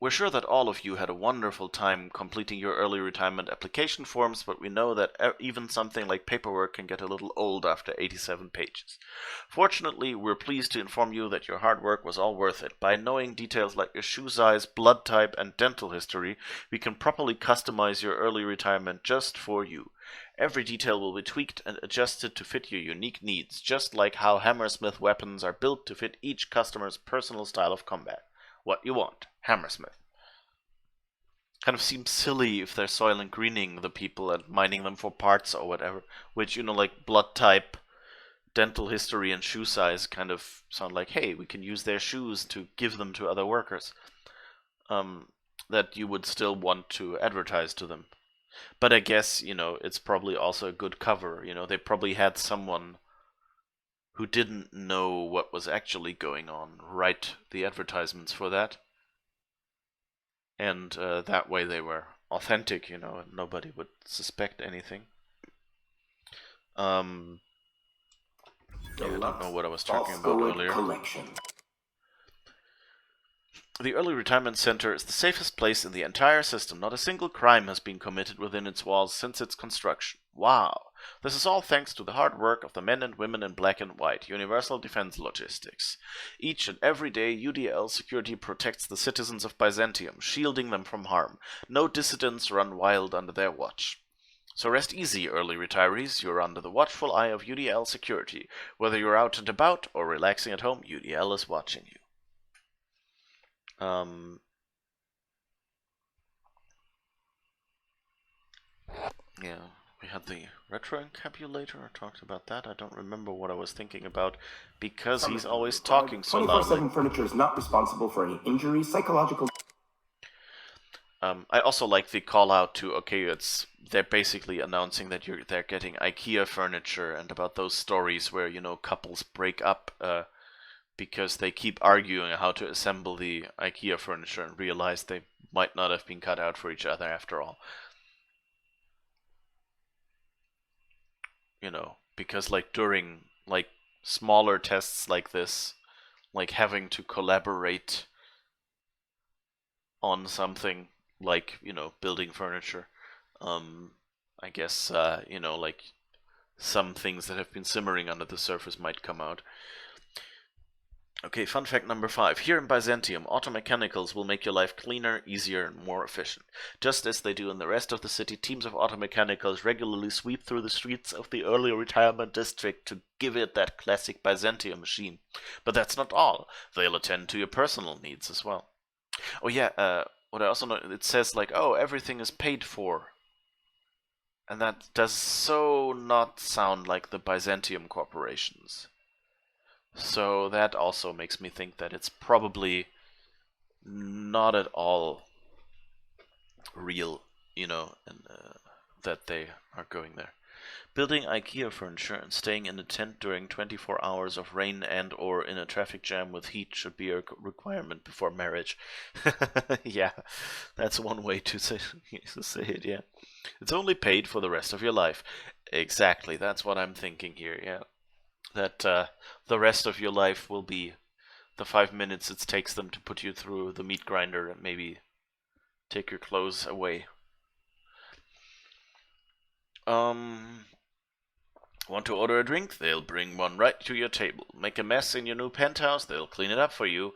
We're sure that all of you had a wonderful time completing your early retirement application forms, but we know that even something like paperwork can get a little old after 87 pages. Fortunately, we're pleased to inform you that your hard work was all worth it. By knowing details like your shoe size, blood type, and dental history, we can properly customize your early retirement just for you. Every detail will be tweaked and adjusted to fit your unique needs, just like how Hammersmith weapons are built to fit each customer's personal style of combat. What you want, Hammersmith. Kind of seems silly if they're Soylent Greening the people and mining them for parts or whatever, which, you know, like blood type, dental history, and shoe size kind of sound like, hey, we can use their shoes to give them to other workers. That you would still want to advertise to them. But I guess, you know, it's probably also a good cover. You know, they probably had someone who didn't know what was actually going on write the advertisements for that. And that way they were authentic, you know, and nobody would suspect anything. I don't know what I was talking about earlier. Collection. The Early Retirement Center is the safest place in the entire system. Not a single crime has been committed within its walls since its construction. Wow! This is all thanks to the hard work of the men and women in black and white, Universal Defense Logistics. Each and every day, UDL security protects the citizens of Byzantium, shielding them from harm. No dissidents run wild under their watch. So rest easy, early retirees. You're under the watchful eye of UDL security. Whether you're out and about or relaxing at home, UDL is watching you. Yeah, we had the retro encapulator. I talked about that. I don't remember what I was thinking about because he's always talking so loudly. 24/7 Furniture is not responsible for any injury, psychological. I also like the call out to, okay, they're basically announcing that they're getting IKEA furniture, and about those stories where, you know, couples break up because they keep arguing how to assemble the IKEA furniture and realize they might not have been cut out for each other after all. You know, because like during like smaller tests like this, like having to collaborate on something like, you know, building furniture, I guess, you know, like some things that have been simmering under the surface might come out. Okay, fun fact number 5. Here in Byzantium, automechanicals will make your life cleaner, easier, and more efficient. Just as they do in the rest of the city, teams of automechanicals regularly sweep through the streets of the early retirement district to give it that classic Byzantium machine. But that's not all. They'll attend to your personal needs as well. Oh yeah, what I also know, it says like, oh, everything is paid for. And that does so not sound like the Byzantium corporations. So that also makes me think that it's probably not at all real, you know, and that they are going there. Building IKEA furniture and staying in a tent during 24 hours of rain and or in a traffic jam with heat should be a requirement before marriage. Yeah, that's one way to say it, yeah. It's only paid for the rest of your life. Exactly, that's what I'm thinking here, yeah. That the rest of your life will be the 5 minutes it takes them to put you through the meat grinder and maybe take your clothes away. Want to order a drink? They'll bring one right to your table. Make a mess in your new penthouse? They'll clean it up for you.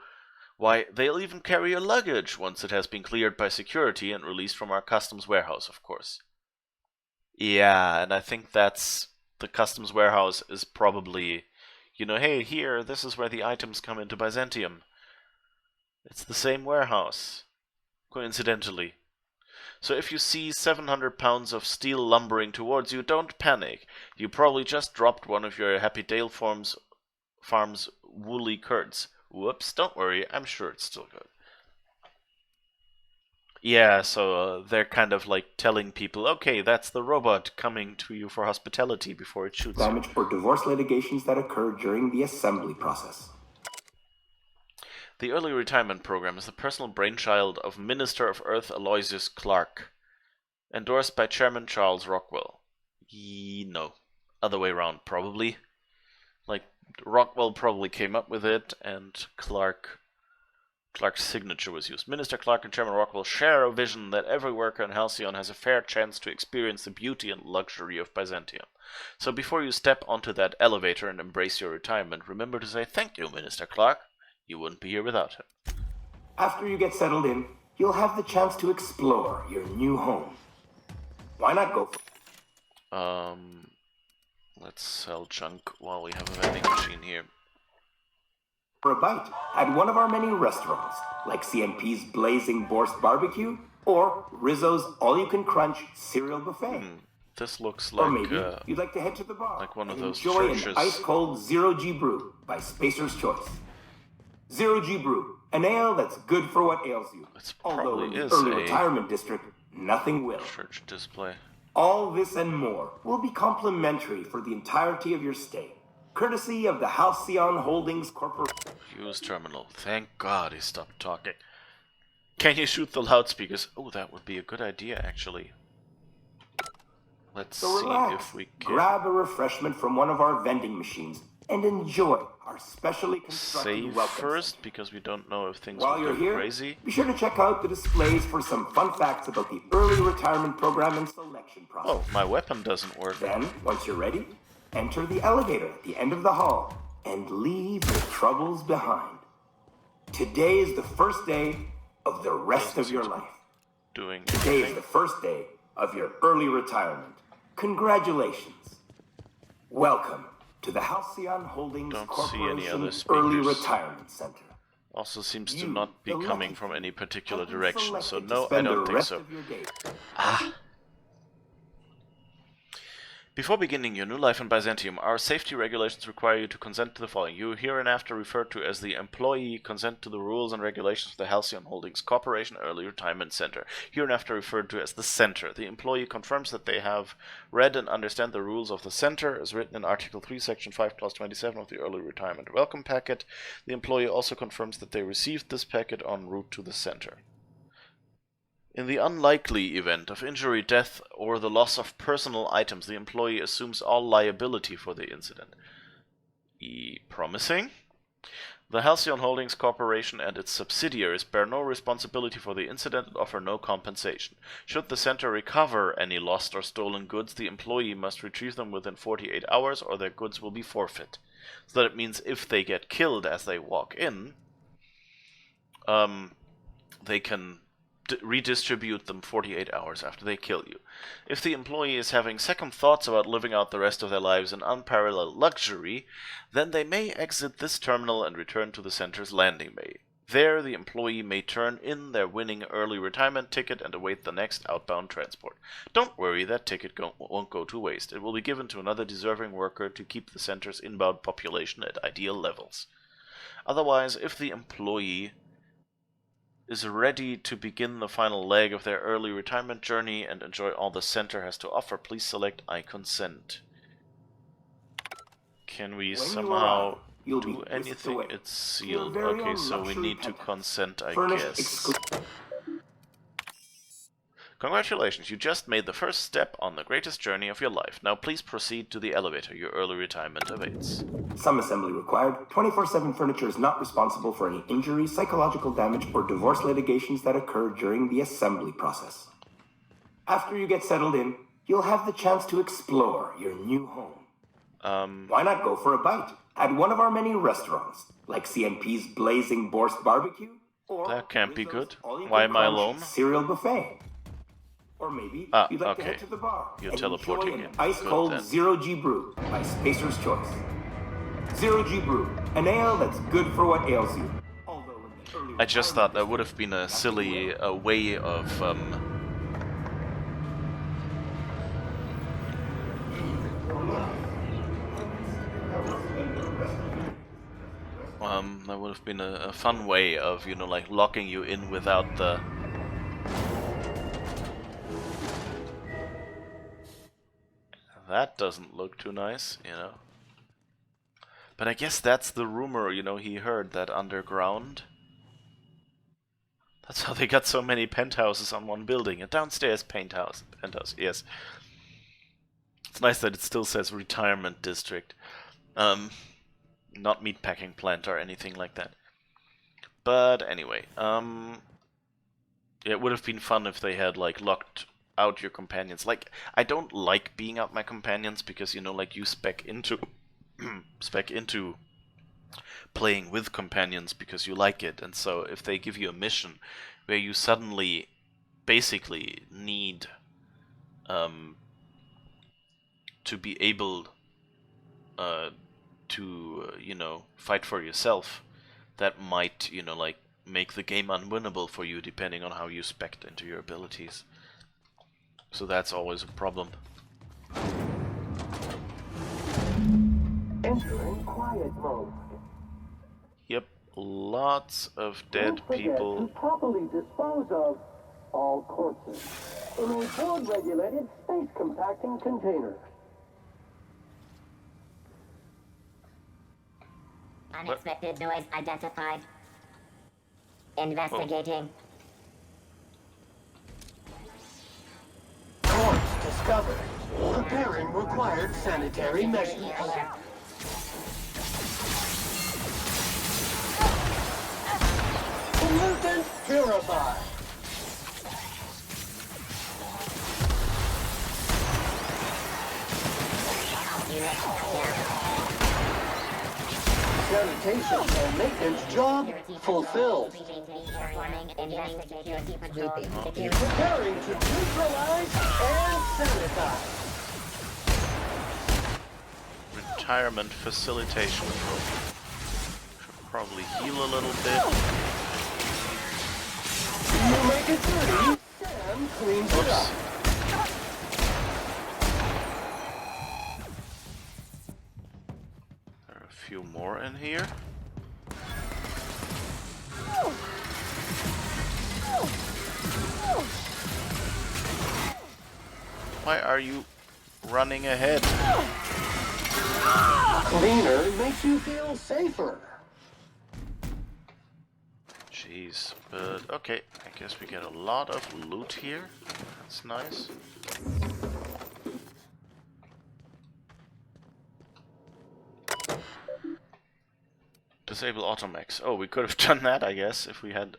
Why, they'll even carry your luggage once it has been cleared by security and released from our customs warehouse, of course. Yeah, and I think that's... the customs warehouse is probably... You know, hey, here, this is where the items come into Byzantium. It's the same warehouse. Coincidentally. So if you see 700 pounds of steel lumbering towards you, don't panic. You probably just dropped one of your Happy Dale Farm's woolly curds. Whoops, don't worry, I'm sure it's still good. Yeah, so they're kind of like telling people, okay, that's the robot coming to you for hospitality before it shoots damage you. or divorce litigations that occur during the assembly process. The early retirement program is the personal brainchild of Minister of Earth Aloysius Clark, endorsed by Chairman Charles Rockwell. No, other way around, probably. Like, Rockwell probably came up with it, and Clark's signature was used. Minister Clark and Chairman Rockwell share a vision that every worker in Halcyon has a fair chance to experience the beauty and luxury of Byzantium. So before you step onto that elevator and embrace your retirement, remember to say thank you, Minister Clark. You wouldn't be here without him. After you get settled in, you'll have the chance to explore your new home. Why not go for... Let's sell junk while we have a vending machine here. For a bite at one of our many restaurants, like CNP's Blazing Borscht Barbecue or Rizzo's All-You-Can-Crunch Cereal Buffet. This looks like... Or maybe you'd like to head to the bar like one of and those enjoy churches. an ice-cold Zero-G Brew by Spacer's Choice. Zero-G Brew, an ale that's good for what ails you. Although in the early retirement district, nothing will. Church display. All this and more will be complimentary for the entirety of your stay, courtesy of the Halcyon Holdings Corporation. Use terminal. Thank God he stopped talking. Can you shoot the loudspeakers? Oh, that would be a good idea, actually. Let's So see relax, if we can... grab a refreshment from one of our vending machines and enjoy our specially constructed Save welcome first, center. because we don't know if things While will you're go here, crazy. be sure to check out the displays for some fun facts about the early retirement program and selection process. Oh, my weapon doesn't work. Then, once you're ready, enter the elevator at the end of the hall and leave your troubles behind. Today is the first day of the rest of your life. Today is the first day of your early retirement. Congratulations. Welcome to the Halcyon Holdings Corporation Early Retirement Center. Also seems to not be coming from any particular direction, so no, I don't think so. Ah! Before beginning your new life in Byzantium, our safety regulations require you to consent to the following. You hereinafter referred to as the employee, consent to the rules and regulations of the Halcyon Holdings Corporation Early Retirement Center. Hereinafter referred to as the Center. The employee confirms that they have read and understand the rules of the Center, as written in Article 3, Section 5, Clause 27 of the Early Retirement Welcome Packet. The employee also confirms that they received this packet en route to the Center. In the unlikely event of injury, death, or the loss of personal items, the employee assumes all liability for the incident. Promising? The Halcyon Holdings Corporation and its subsidiaries bear no responsibility for the incident and offer no compensation. Should the center recover any lost or stolen goods, the employee must retrieve them within 48 hours or their goods will be forfeit. So that means if they get killed as they walk in, they can redistribute them 48 hours after they kill you. If the employee is having second thoughts about living out the rest of their lives in unparalleled luxury, then they may exit this terminal and return to the center's landing bay. There, the employee may turn in their winning early retirement ticket and await the next outbound transport. Don't worry, that ticket won't go to waste. It will be given to another deserving worker to keep the center's inbound population at ideal levels. Otherwise, if the employee is ready to begin the final leg of their early retirement journey and enjoy all the center has to offer, please select I consent. Can we somehow do anything? It's sealed. Okay, so we need to consent, I guess. Congratulations, you just made the first step on the greatest journey of your life. Now please proceed to the elevator. Your early retirement awaits. Some assembly required. 24/7 furniture is not responsible for any injury, psychological damage, or divorce litigations that occur during the assembly process. After you get settled in, you'll have the chance to explore your new home. Why not go for a bite at one of our many restaurants, like CNP's Blazing Borscht Barbecue? Or that can't be Rizzo's good. All-You-Can Why am I Crunch alone? Cereal Buffet. Or maybe you'd like to okay. head to the bar You're and teleporting enjoy an in. ice-cold Good, then. Zero-G Brew by Spacer's Choice. Zero-G Brew, an ale that's good for what ails you. Although in the early I just thought that retirement would have been a silly way of that would have been a fun way of, you know, like locking you in without the that doesn't look too nice, you know. But I guess that's the rumor, you know, he heard that underground. That's how they got so many penthouses on one building. A downstairs penthouse, yes. It's nice that it still says retirement district. Not meatpacking plant or anything like that. But anyway, it would have been fun if they had like locked out your companions. Like, I don't like being out my companions because, you know, like you spec into playing with companions because you like it. And so if they give you a mission where you suddenly basically need to be able to, you know, fight for yourself, that might, you know, like make the game unwinnable for you depending on how you spec into your abilities. So that's always a problem. Entering quiet mode. Yep, lots of dead Don't forget people. to properly dispose of all corpses in a board-regulated space compacting container. Unexpected noise identified. Investigating. Corpse discovered. Preparing required sanitary measures. Pollutant purified. Sanitation and maintenance job fulfilled. Preparing to neutralize and sanitize. Retirement facilitation program. Should probably heal a little bit. You make it dirty, Sam cleans it up. There are a few more in here. Why are you running ahead? Cleaner makes you feel safer. Jeez, but okay, I guess we get a lot of loot here. That's nice. Disable automex. Oh, we could have done that, I guess, if we had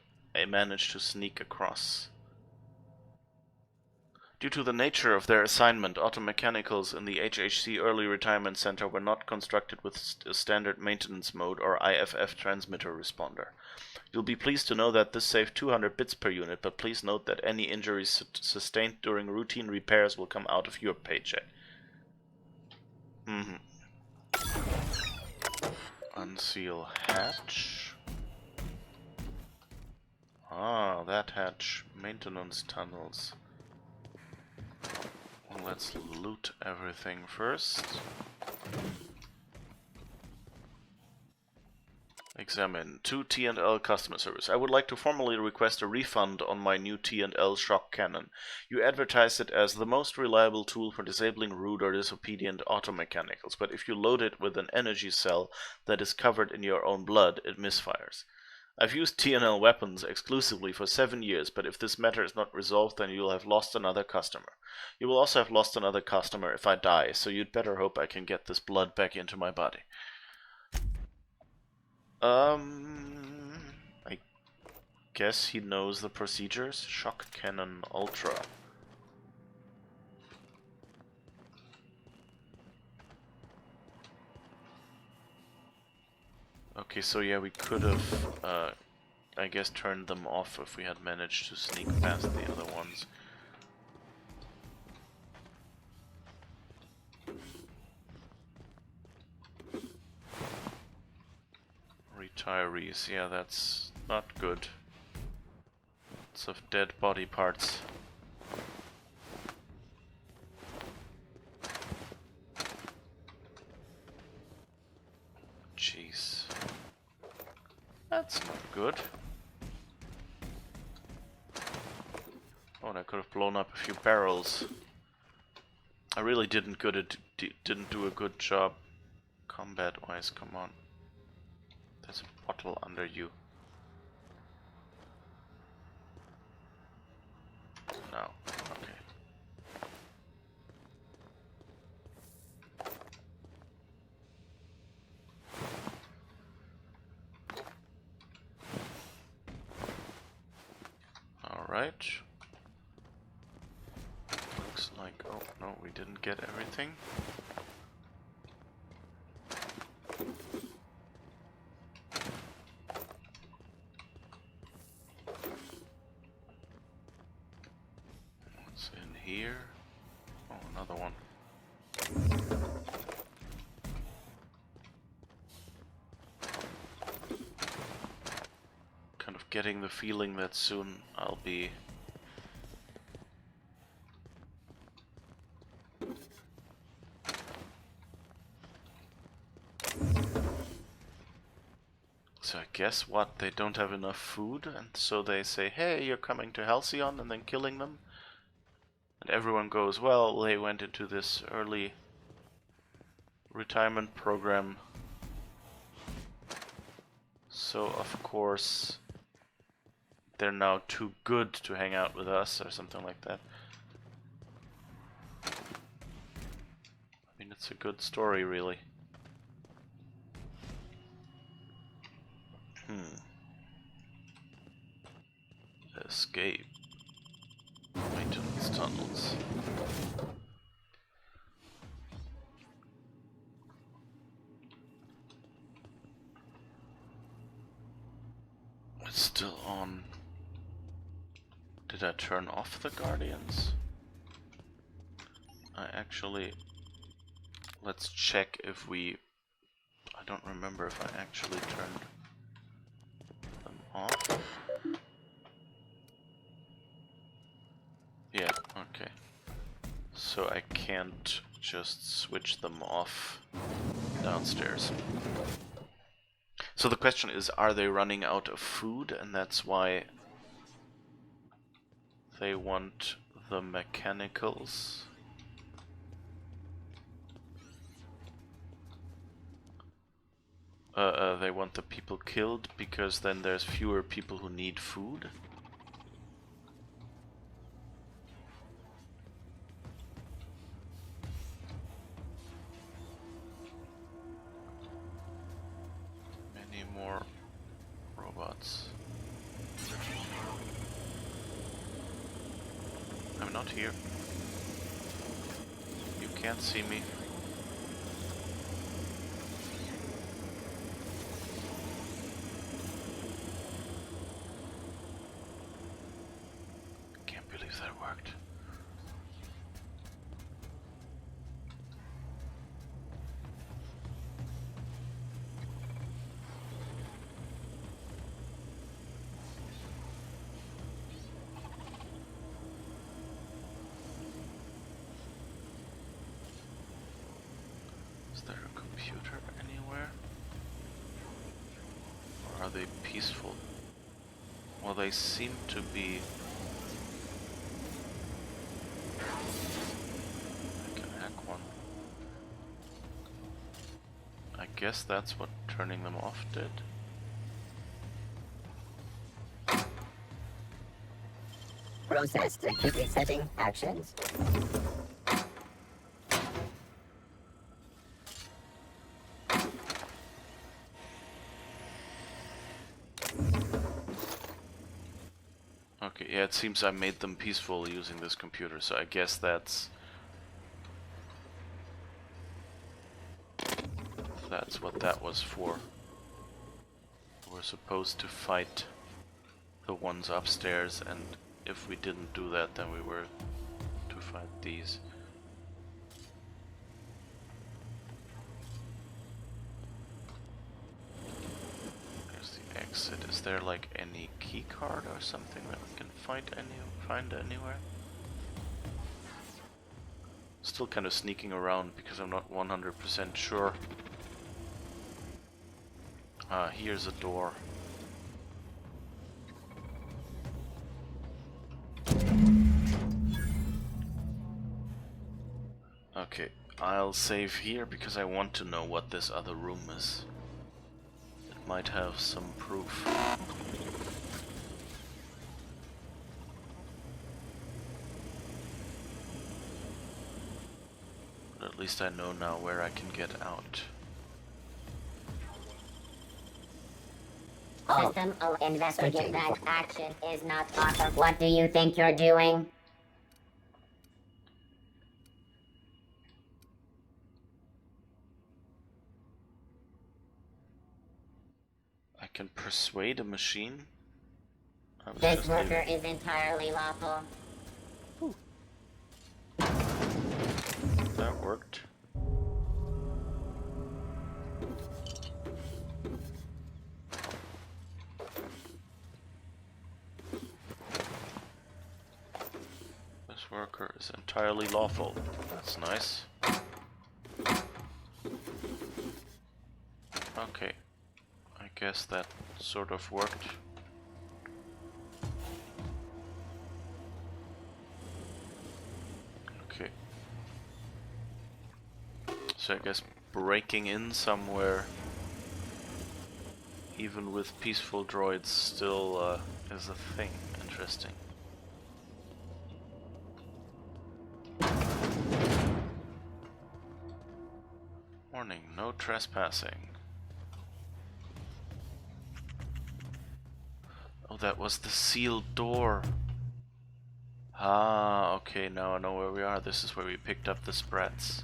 managed to sneak across. Due to the nature of their assignment, automechanicals in the HHC Early Retirement Center were not constructed with a standard maintenance mode or IFF transmitter responder. You'll be pleased to know that this saved 200 bits per unit, but please note that any injuries sustained during routine repairs will come out of your paycheck. Unseal hatch. Ah, that hatch. Maintenance tunnels. Well, let's loot everything first. Examine. To T&L customer service. I would like to formally request a refund on my new T&L shock cannon. You advertise it as the most reliable tool for disabling rude or disobedient automechanicals, but if you load it with an energy cell that is covered in your own blood, it misfires. I've used T&L weapons exclusively for 7 years, but if this matter is not resolved, then you'll have lost another customer. You will also have lost another customer if I die, so you'd better hope I can get this blood back into my body. I guess he knows the procedures. Shock Cannon Ultra. Okay, so yeah, we could have, I guess, turned them off if we had managed to sneak past the other ones. Retirees, yeah, that's not good. Lots of dead body parts. Jeez. That's not good. Oh, and I could have blown up a few barrels. I really didn't do a good job combat-wise. Come on. There's a bottle under you. No. Okay. Alright. Looks like... oh, no, we didn't get everything. What's in here? Oh, another one. Kind of getting the feeling that soon I'll be... So I guess what, they don't have enough food, and so they say, hey, you're coming to Halcyon, and then killing them. And everyone goes, well, they went into this early retirement program. So of course they're now too good to hang out with us, or something like that. I mean, it's a good story, really. Escape. Maintenance tunnels. It's still on. Did I turn off the Guardians? I actually... let's check if we... I don't remember if I actually turned them off. Yeah, okay. So I can't just switch them off downstairs. So the question is, are they running out of food, and that's why they want the mechanicals? They want the people killed because then there's fewer people who need food? Many more robots. I'm not here. You can't see me. Can't believe that worked. Is there a computer anywhere? Or are they peaceful? Well, they seem to be... I can hack one. I guess that's what turning them off did. Process security setting actions. Okay, yeah, it seems I made them peaceful using this computer, so I guess that's what that was for. We're supposed to fight the ones upstairs, and if we didn't do that, then we were to fight these. There's the exit. Is there like any key card or something that we can find anywhere? Still kind of sneaking around because I'm not 100% sure. Here's a door. Okay, I'll save here because I want to know what this other room is. It might have some proof. But at least I know now where I can get out. System will investigate that action is not authorized. What do you think you're doing? I can persuade a machine? This worker is entirely lawful. That worked. This worker is entirely lawful. That's nice. Okay. I guess that sort of worked. Okay. So I guess breaking in somewhere, even with peaceful droids, still is a thing. Interesting. Warning, no trespassing. Oh, that was the sealed door. Ah, okay, now I know where we are. This is where we picked up the sprats.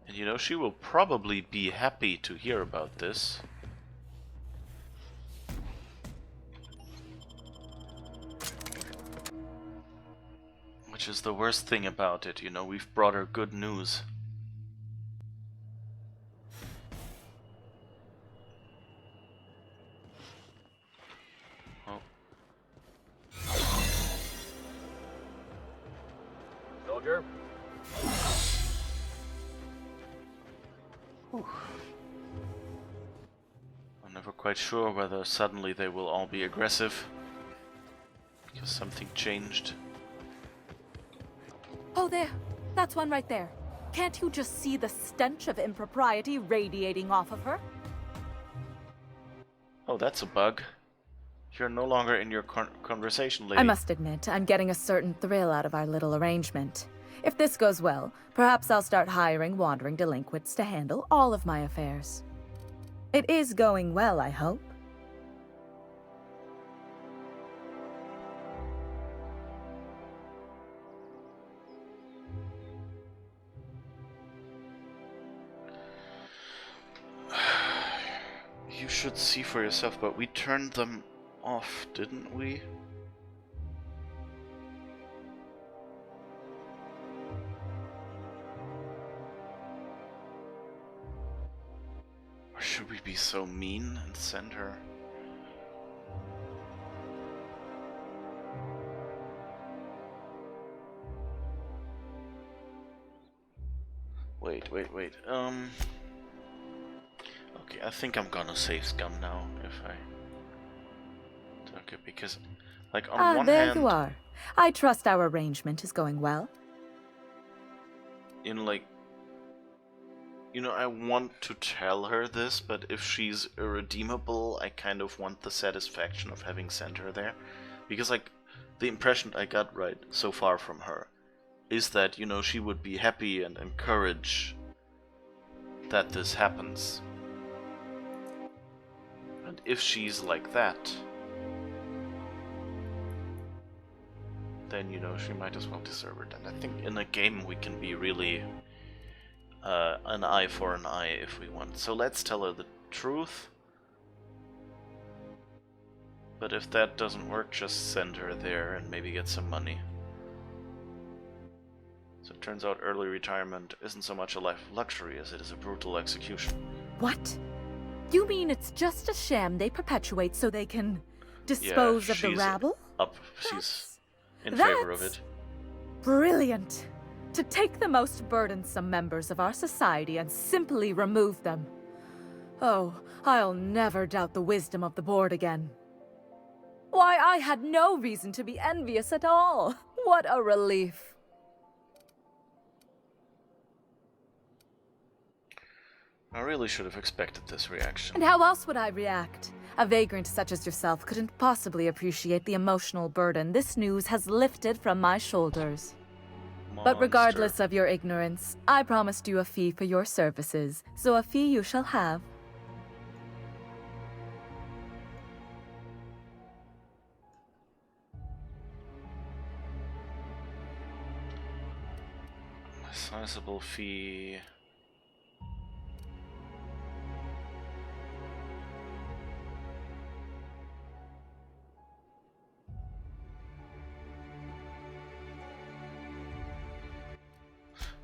And you know, she will probably be happy to hear about this. Which is the worst thing about it, you know, we've brought her good news. Oh. Soldier? Whew. I'm never quite sure whether suddenly they will all be aggressive. Because something changed. Oh, there. That's one right there. Can't you just see the stench of impropriety radiating off of her? Oh, that's a bug. You're no longer in your conversation, lady. I must admit, I'm getting a certain thrill out of our little arrangement. If this goes well, perhaps I'll start hiring wandering delinquents to handle all of my affairs. It is going well, I hope. You should see for yourself, but we turned them off, didn't we? Or should we be so mean and send her? Wait. Okay, I think I'm gonna save Scum now, if I... Okay, because, like, on one there hand... you are. I trust our arrangement is going well. In, like... You know, I want to tell her this, but if she's irredeemable, I kind of want the satisfaction of having sent her there. Because, like, the impression I got right so far from her is that, you know, she would be happy and encourage that this happens. And if she's like that, then, you know, she might as well deserve it. And I think in a game we can be really an eye for an eye if we want. So let's tell her the truth. But if that doesn't work, just send her there and maybe get some money. So it turns out early retirement isn't so much a life of luxury as it is a brutal execution. What? You mean it's just a sham they perpetuate so they can dispose of the rabble? She's in favor of it. Brilliant. To take the most burdensome members of our society and simply remove them. Oh, I'll never doubt the wisdom of the board again. Why, I had no reason to be envious at all. What a relief. I really should have expected this reaction. And how else would I react? A vagrant such as yourself couldn't possibly appreciate the emotional burden this news has lifted from my shoulders. But regardless of your ignorance, I promised you a fee for your services, so a fee you shall have. A sizable fee.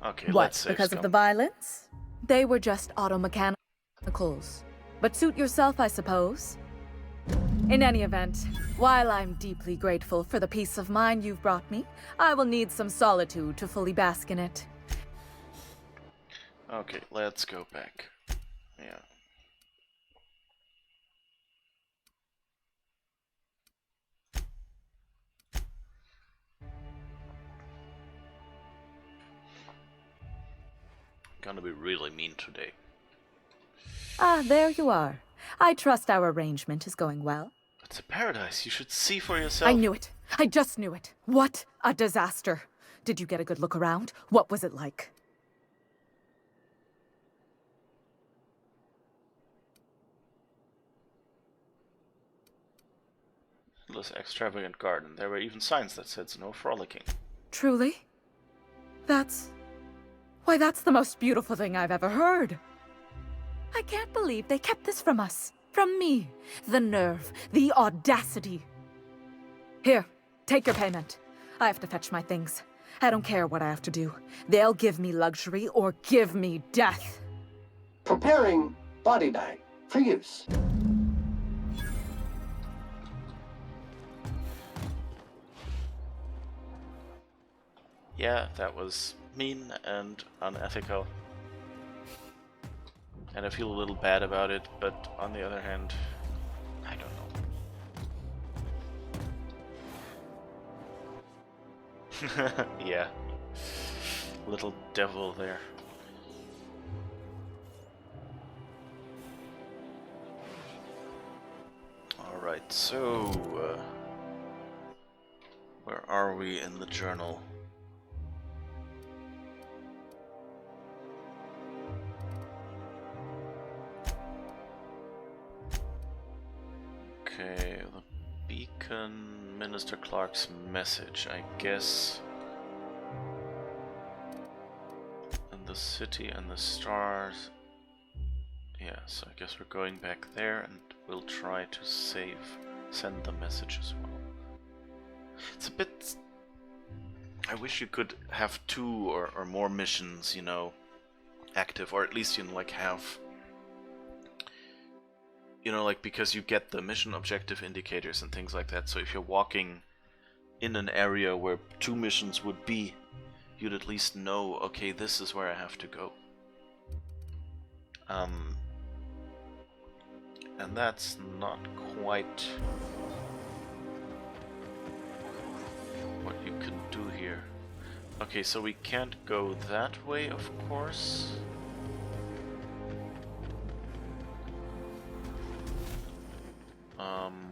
Okay, What, let's save because scum. of the violence? They were just automechanicals. But suit yourself, I suppose. In any event, while I'm deeply grateful for the peace of mind you've brought me, I will need some solitude to fully bask in it. Okay, let's go back. Yeah. Gonna be really mean today. Ah, there you are. I trust our arrangement is going well. It's a paradise. You should see for yourself. I knew it. I just knew it. What a disaster. Did you get a good look around? What was it like? This extravagant garden. There were even signs that said no frolicking. Truly? Why, that's the most beautiful thing I've ever heard. I can't believe they kept this from us. From me. The nerve. The audacity. Here, take your payment. I have to fetch my things. I don't care what I have to do. They'll give me luxury or give me death. Preparing body bag for use. Yeah, that was mean and unethical. And I feel a little bad about it, but on the other hand, I don't know. Yeah. Little devil there. Alright, so... where are we in the journal? Okay, the beacon, Minister Clark's message, I guess. And the city and the stars. Yeah, so I guess we're going back there and we'll try to send the message as well. It's a bit... I wish you could have 2 or more missions, you know, active, or at least, you know, like have... You know, like, because you get the mission objective indicators and things like that, so if you're walking in an area where 2 missions would be, you'd at least know, okay, this is where I have to go. And that's not quite what you can do here. Okay, so we can't go that way, of course.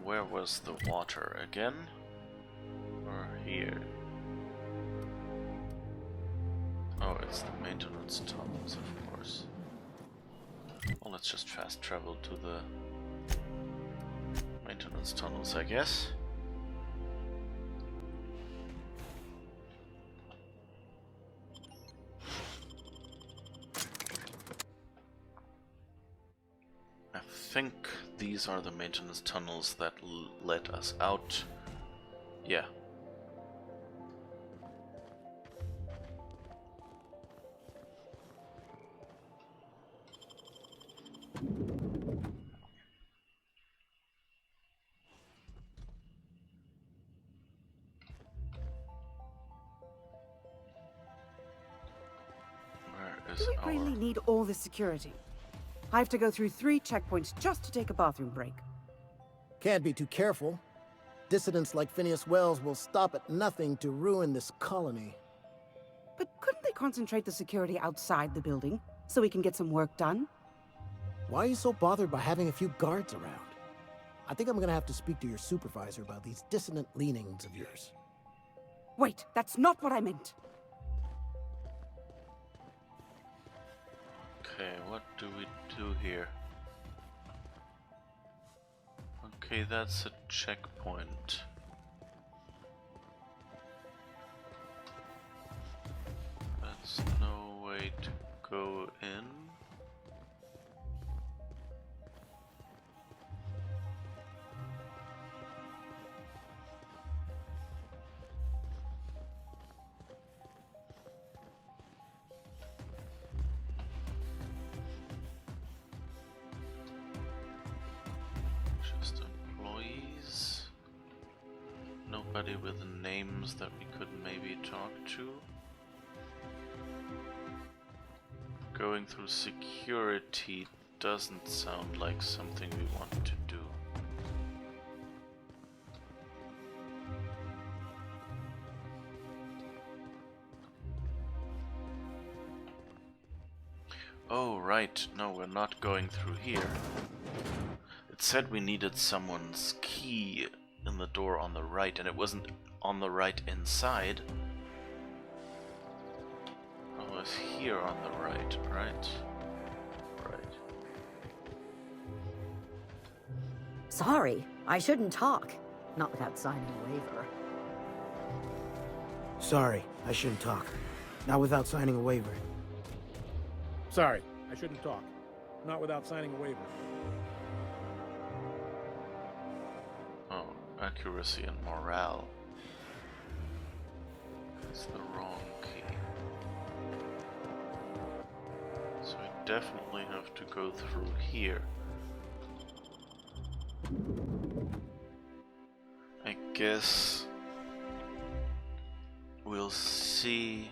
Where was the water again? Or here? Oh, it's the maintenance tunnels, of course. Well, let's just fast travel to the maintenance tunnels, I guess. these are the maintenance tunnels that let us out. Yeah. Do we really need all this security? I have to go through 3 checkpoints just to take a bathroom break. Can't be too careful. Dissidents like Phineas Wells will stop at nothing to ruin this colony. But couldn't they concentrate the security outside the building, so we can get some work done? Why are you so bothered by having a few guards around? I think I'm gonna have to speak to your supervisor about these dissonant leanings of yours. Wait, that's not what I meant. Okay, what do we do here? Okay, that's a checkpoint. That's no way to go in. Just employees. Nobody with names that we could maybe talk to. Going through security doesn't sound like something we want to do. Oh, right. No, we're not going through here. It said we needed someone's key in the door on the right, and it wasn't on the right inside. It was here on the right, right? Right. Sorry, I shouldn't talk. Not without signing a waiver. Sorry, I shouldn't talk. Not without signing a waiver. Sorry, I shouldn't talk. Not without signing a waiver. Oh, accuracy and morale. It's the wrong key. So we definitely have to go through here. I guess we'll see.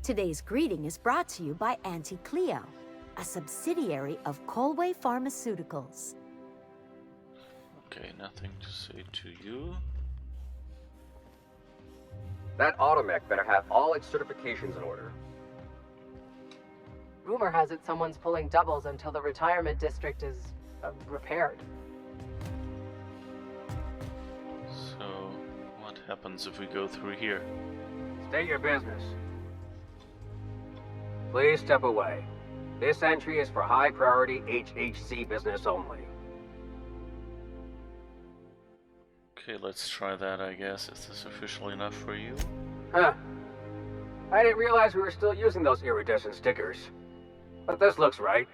Today's greeting is brought to you by Auntie Cleo, a subsidiary of Colway Pharmaceuticals. Okay, nothing to say to you. That automech better have all its certifications in order. Rumor has it someone's pulling doubles until the retirement district is repaired. So, what happens if we go through here? State your business. Please step away. This entry is for high-priority HHC business only. Okay, let's try that, I guess. Is this official enough for you? Huh. I didn't realize we were still using those iridescent stickers. But this looks right.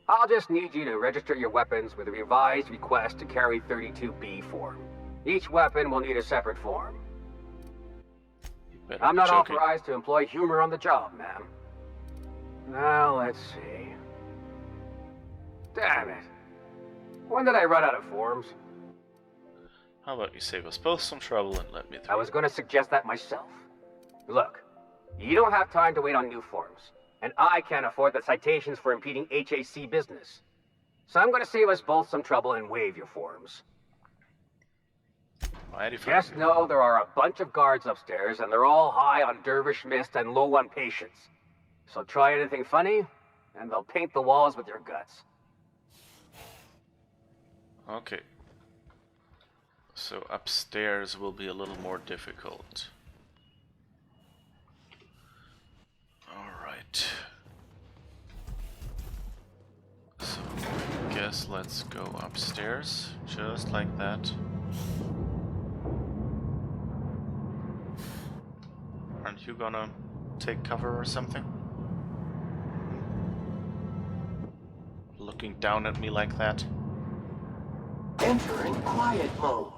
I'll just need you to register your weapons with a revised request to carry 32B form. Each weapon will need a separate form. I'm not authorized to employ humor on the job, ma'am. Now, let's see. Damn it. When did I run out of forms? How about you save us both some trouble and let me through? I was going to suggest that myself. Look, you don't have time to wait on new forms, and I can't afford the citations for impeding HAC business. So I'm going to save us both some trouble and waive your forms. Just know there are a bunch of guards upstairs, and they're all high on dervish mist and low on patience. So try anything funny, and they'll paint the walls with your guts. Okay. So upstairs will be a little more difficult. Alright. So I guess let's go upstairs, just like that. Aren't you gonna take cover or something? looking down at me like that. Enter in quiet mode.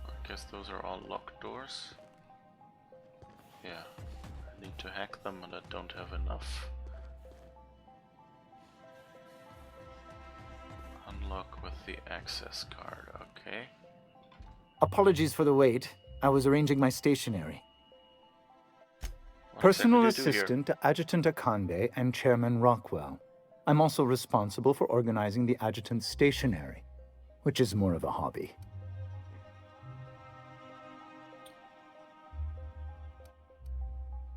I guess those are all locked doors. Yeah, I need to hack them and I don't have enough. Unlock with the access card, okay. Apologies for the wait. I was arranging my stationery. What Personal exactly do you do here? assistant to Adjutant Akande and Chairman Rockwell. I'm also responsible for organizing the adjutant's stationery, which is more of a hobby.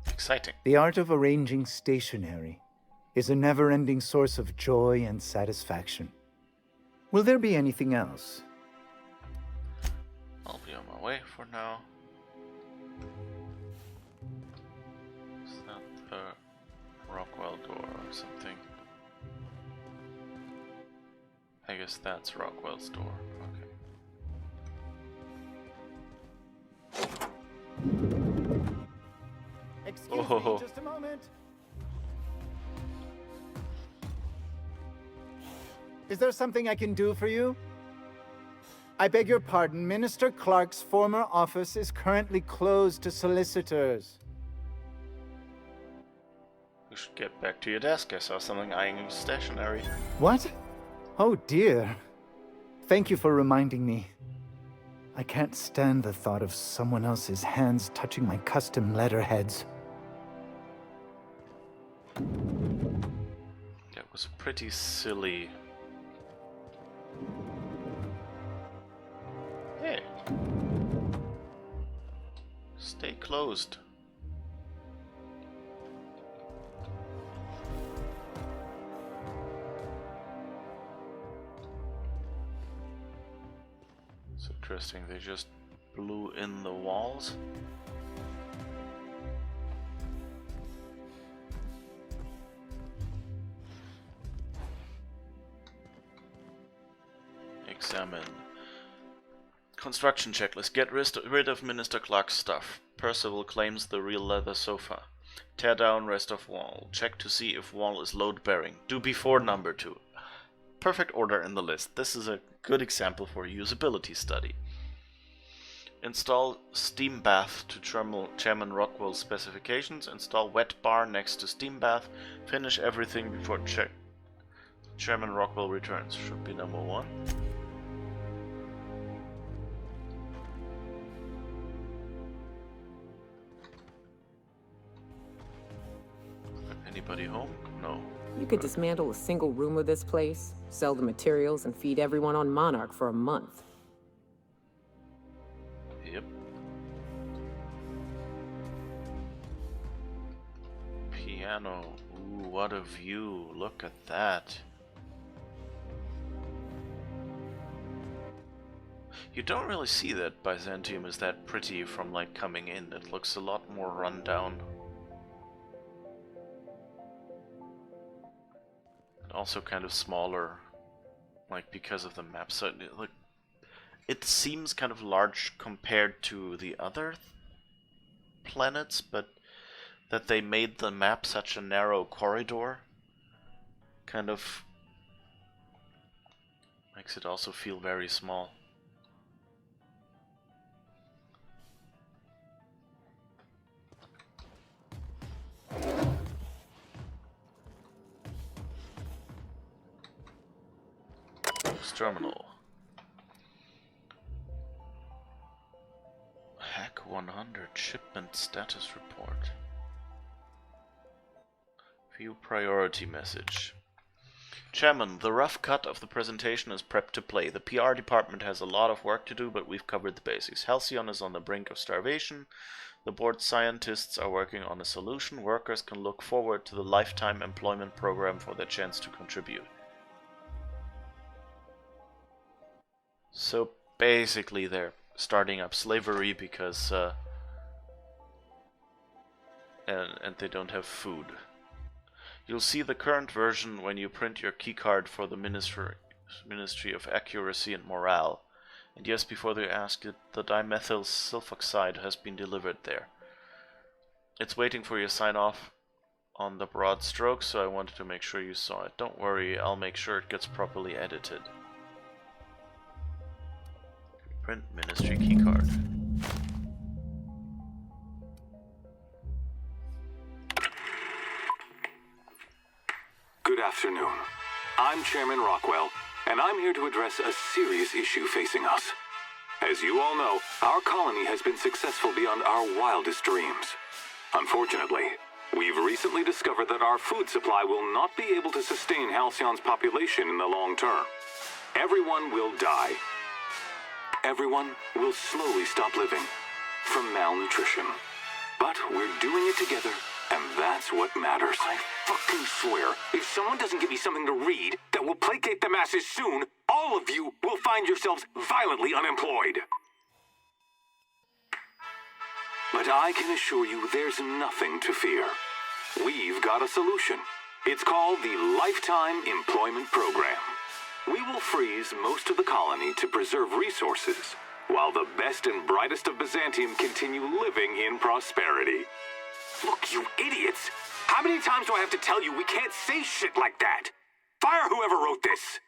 Exciting. The art of arranging stationery is a never-ending source of joy and satisfaction. Will there be anything else? I'll be on my way for now. Is that the Rockwell door or something? I guess that's Rockwell's door. Okay. Excuse me, just a moment. Is there something I can do for you? I beg your pardon, Minister Clark's former office is currently closed to solicitors. You should get back to your desk. I saw something eyeing you stationary. What? Oh dear. Thank you for reminding me. I can't stand the thought of someone else's hands touching my custom letterheads. That was pretty silly. Hey. Stay closed. It's interesting, they just blew in the walls. Examine. Construction checklist. Get rid of Minister Clark's stuff. Percival claims the real leather sofa. Tear down rest of wall. Check to see if wall is load bearing. Do before number 2. Perfect order in the list. This is a good example for a usability study. Install steam bath to Chairman Rockwell's specifications. Install wet bar next to steam bath. Finish everything before Chairman Rockwell returns. Should be number 1. Anybody home? No. You could dismantle a single room of this place, sell the materials, and feed everyone on Monarch for a month. Yep. Piano. Ooh, what a view. Look at that. You don't really see that Byzantium is that pretty from like coming in. It looks a lot more run down. Also kind of smaller, like because of the map. So it seems kind of large compared to the other planets, but that they made the map such a narrow corridor kind of makes it also feel very small. Terminal. Hack 100 shipment status report. View priority message. Chairman, the rough cut of the presentation is prepped to play. The PR department has a lot of work to do, but we've covered the basics. Halcyon is on the brink of starvation. The board scientists are working on a solution. Workers can look forward to the lifetime employment program for their chance to contribute. So basically they're starting up slavery because and they don't have food. You'll see the current version when you print your keycard for the Ministry of Accuracy and Morale. And yes, before they ask it, the dimethyl sulfoxide has been delivered there. it's waiting for you to sign off on the broad strokes, so I wanted to make sure you saw it. Don't worry, I'll make sure it gets properly edited. Print ministry keycard. Good afternoon. I'm Chairman Rockwell, and I'm here to address a serious issue facing us. As you all know, our colony has been successful beyond our wildest dreams. Unfortunately, we've recently discovered that our food supply will not be able to sustain Halcyon's population in the long term. Everyone will die. Everyone will slowly stop living from malnutrition. But we're doing it together, and that's what matters. I fucking swear, if someone doesn't give me something to read that will placate the masses soon, all of you will find yourselves violently unemployed. But I can assure you there's nothing to fear. We've got a solution. It's called the Lifetime Employment Program. We will freeze most of the colony to preserve resources, while the best and brightest of Byzantium continue living in prosperity. Look, you idiots! How many times do I have to tell you we can't say shit like that? Fire whoever wrote this!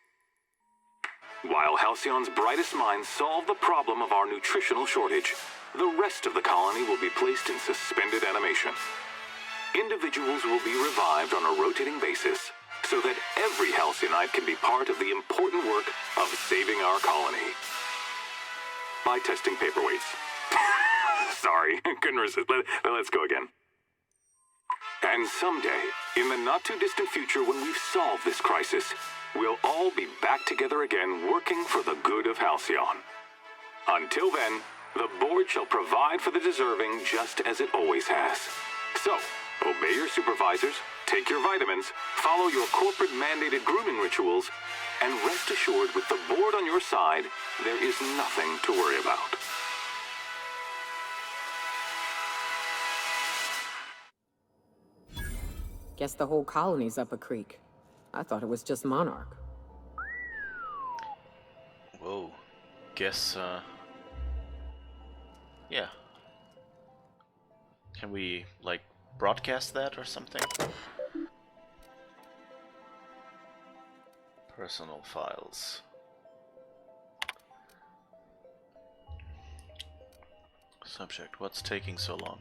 While Halcyon's brightest minds solve the problem of our nutritional shortage, the rest of the colony will be placed in suspended animation. Individuals will be revived on a rotating basis, so that every Halcyonite can be part of the important work of saving our colony. By testing paperweights. Sorry, couldn't resist. Let's go again. And someday, in the not-too-distant future when we've solved this crisis, we'll all be back together again working for the good of Halcyon. Until then, the board shall provide for the deserving just as it always has. So, obey your supervisors, take your vitamins, follow your corporate-mandated grooming rituals, and rest assured with the board on your side, there is nothing to worry about. Guess the whole colony's up a creek. I thought it was just Monarch. Whoa. Guess, yeah. Can we, like, broadcast that or something? Personal files. Subject, what's taking so long?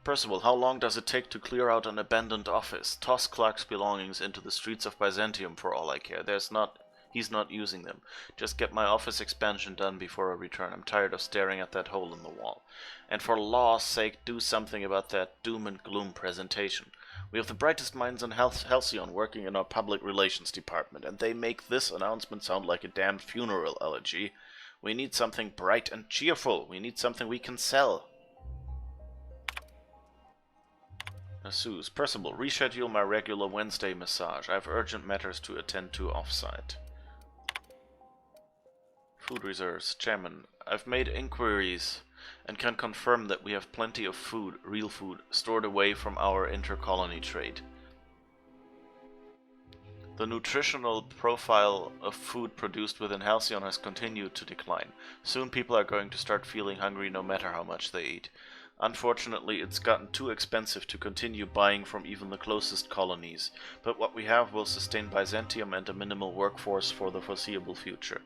Percival, how long does it take to clear out an abandoned office? Toss Clark's belongings into the streets of Byzantium for all I care. He's not using them. Just get my office expansion done before I return. I'm tired of staring at that hole in the wall. And for law's sake, do something about that doom and gloom presentation. We have the brightest minds in Halcyon working in our public relations department, and they make this announcement sound like a damned funeral elegy. We need something bright and cheerful. We need something we can sell. Asus, Percival, reschedule my regular Wednesday massage. I have urgent matters to attend to off-site. Food reserves. Chairman, I've made inquiries and can confirm that we have plenty of food, real food, stored away from our inter-colony trade. The nutritional profile of food produced within Halcyon has continued to decline. Soon people are going to start feeling hungry no matter how much they eat. Unfortunately, it's gotten too expensive to continue buying from even the closest colonies, but what we have will sustain Byzantium and a minimal workforce for the foreseeable future.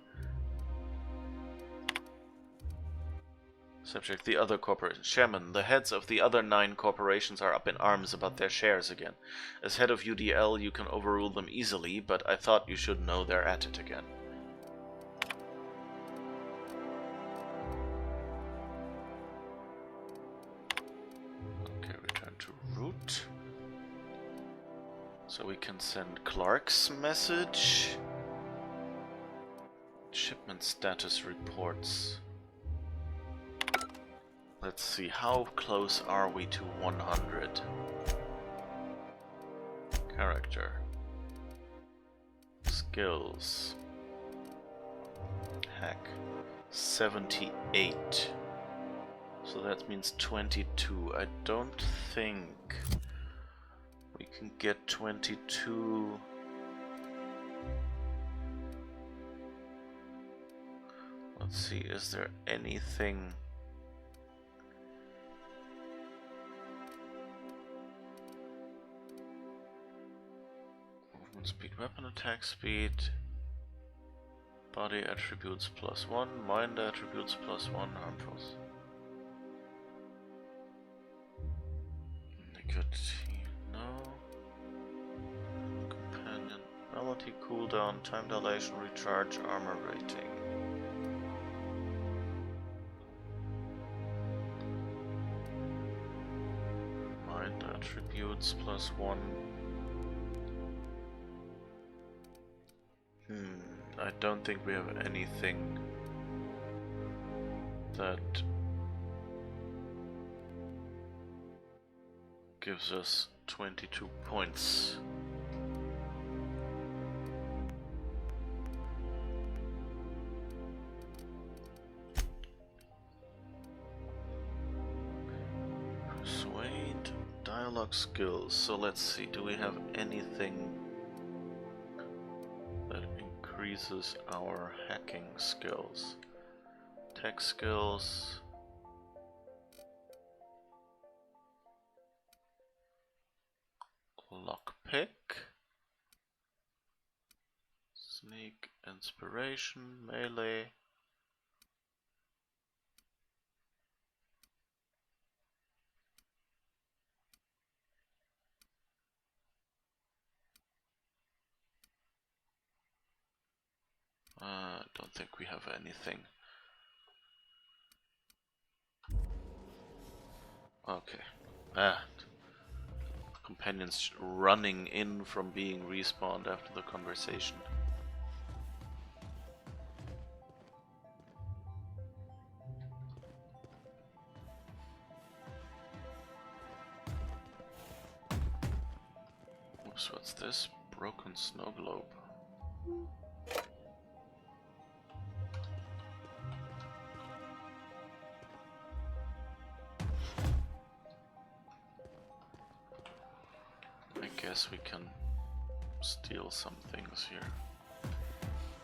Subject, the other corporations. Chairman, the heads of the other 9 corporations are up in arms about their shares again. As head of UDL, you can overrule them easily, but I thought you should know they're at it again. Route. So we can send Clark's message. Shipment status reports. Let's see, how close are we to 100? Character. Skills. Hack. 78. So that means 22. I don't think we can get 22. Let's see, is there anything Speed, weapon attack speed. Body attributes +1, mind attributes +1, harmfuls. Negativity, no. Companion, melody, cooldown, time dilation, recharge, armor rating. Mind attributes +1. I don't think we have anything that gives us 22 points. Persuade, dialogue skills. So let's see, do we have anything that increases our hacking skills? Tech skills. Lockpick. Sneak, inspiration, melee. I don't think we have anything. Okay. Companions running in from being respawned after the conversation. Oops, what's this? Broken snow globe. I guess we can steal some things here.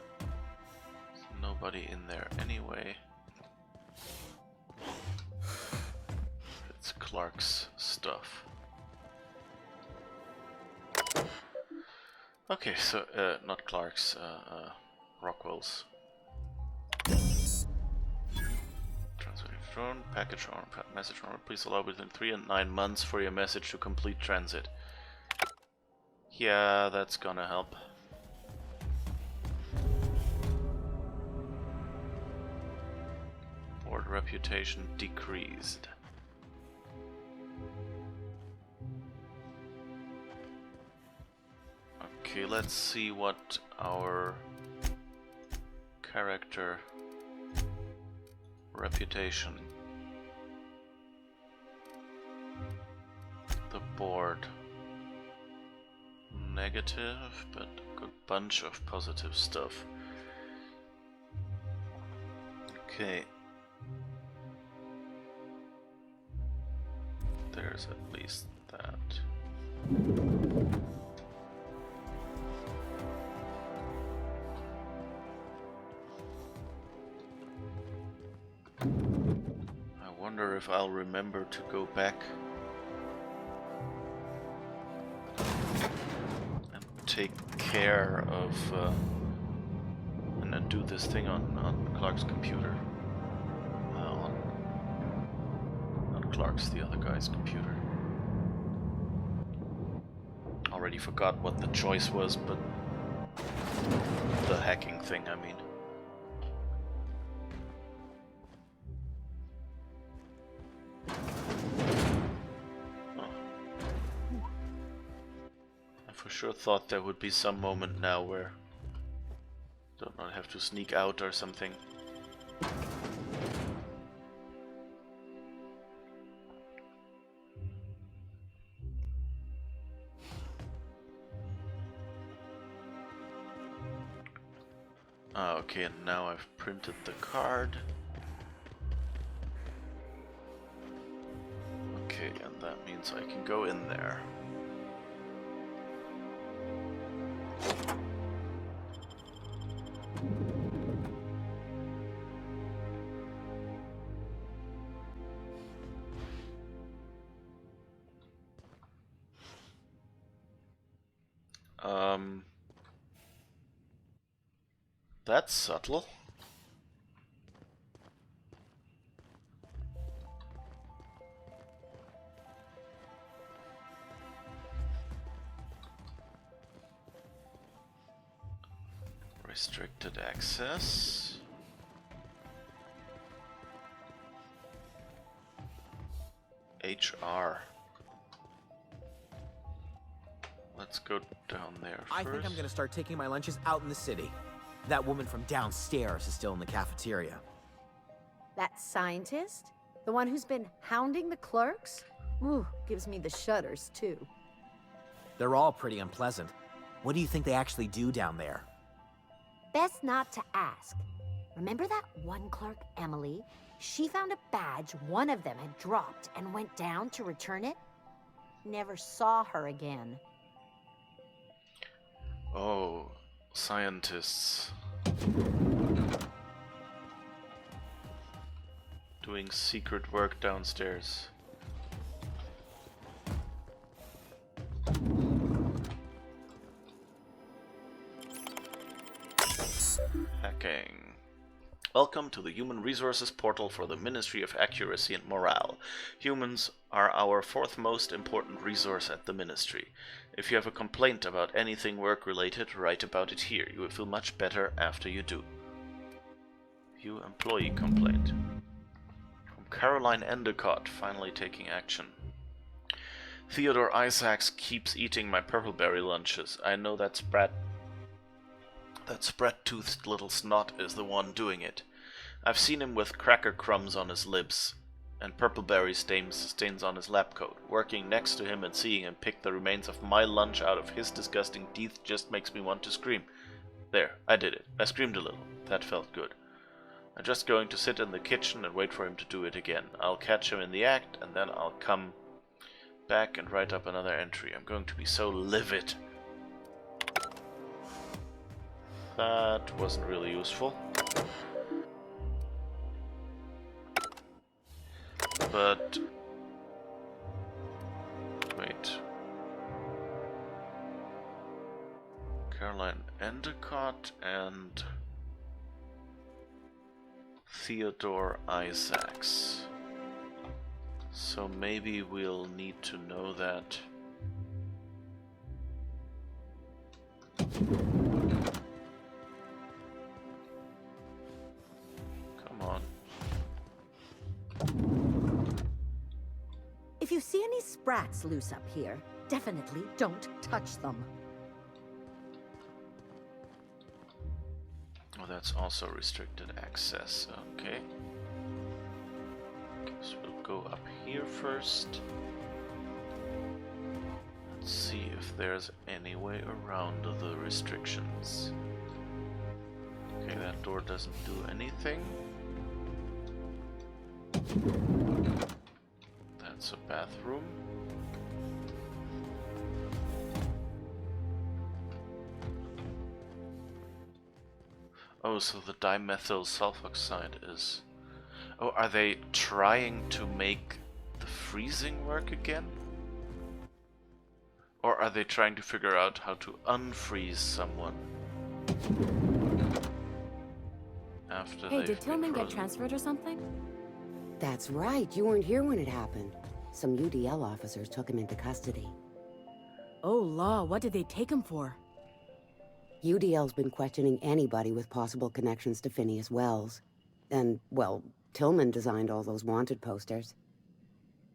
There's nobody in there anyway. It's Clark's stuff. Okay, so not Clark's, Rockwell's. Transmitting drone, package on message on. Please allow within 3 and 9 months for your message to complete transit. Yeah, that's gonna help. Board reputation decreased. Okay, let's see what our character reputation. The board. Negative, but a good bunch of positive stuff. Okay. There's at least that. I wonder if I'll remember to go back and take care of and then do this thing on Clark's computer. Not Clark's, the other guy's computer. Already forgot what the choice was, but the hacking thing, I mean. I for sure thought there would be some moment now where I don't have to sneak out or something. Okay, and now I've printed the card. Okay, and that means I can go in there. That's subtle. Restricted access. HR. Let's go down there first. I think I'm gonna start taking my lunches out in the city. That woman from downstairs is still in the cafeteria. That scientist? The one who's been hounding the clerks? Ooh, gives me the shudders, too. They're all pretty unpleasant. What do you think they actually do down there? Best not to ask. Remember that one clerk, Emily? She found a badge one of them had dropped and went down to return it. Never saw her again. Oh, scientists. Doing secret work downstairs. Hacking. Welcome to the Human Resources portal for the Ministry of Accuracy and Morale. Humans are our fourth most important resource at the Ministry. If you have a complaint about anything work-related, write about it here. You will feel much better after you do. View employee complaint. From Caroline Endicott, finally taking action. Theodore Isaacs keeps eating my purpleberry lunches. I know that spread-toothed little snot is the one doing it. I've seen him with cracker crumbs on his lips and purpleberry stains on his lab coat. Working next to him and seeing him pick the remains of my lunch out of his disgusting teeth just makes me want to scream. There, I did it. I screamed a little. That felt good. I'm just going to sit in the kitchen and wait for him to do it again. I'll catch him in the act and then I'll come back and write up another entry. I'm going to be so livid. That wasn't really useful. But wait. Caroline Endicott and Theodore Isaacs. So maybe we'll need to know that. Come on. If you see any sprats loose up here, definitely don't touch them. Oh, that's also restricted access. Okay. Guess we'll go up here first. Let's see if there's any way around the restrictions. Okay, that door doesn't do anything. That's a bathroom. Oh, so the dimethyl sulfoxide is... Oh, are they trying to make the freezing work again? Or are they trying to figure out how to unfreeze someone? After Hey, they've did Tillman been get transferred or something? That's right, you weren't here when it happened. Some UDL officers took him into custody. Oh, law, what did they take him for? UDL's been questioning anybody with possible connections to Phineas Wells. And, well, Tillman designed all those wanted posters.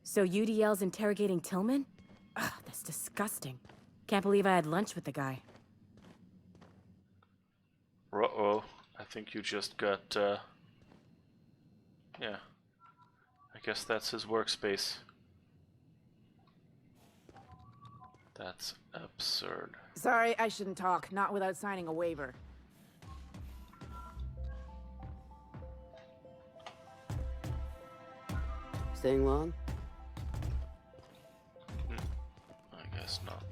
So UDL's interrogating Tillman? Ugh, that's disgusting. Can't believe I had lunch with the guy. Uh-oh, I think you just got, yeah. I guess that's his workspace. That's absurd. Sorry, I shouldn't talk. Not without signing a waiver. Staying long? I guess not.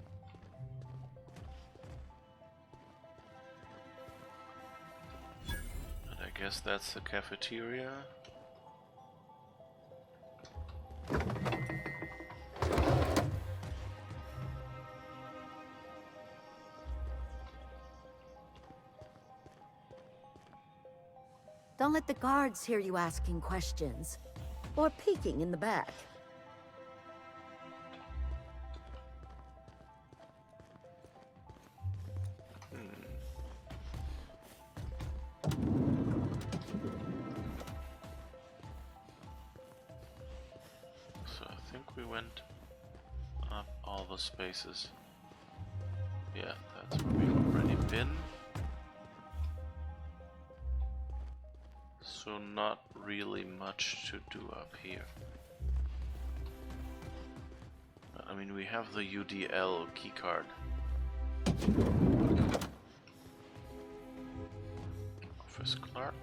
But I guess that's the cafeteria. Don't let the guards hear you asking questions. Or peeking in the back. So I think we went up all the spaces. Yeah, that's where we've already been. So not really much to do up here. I mean, we have the UDL keycard. Office clerk.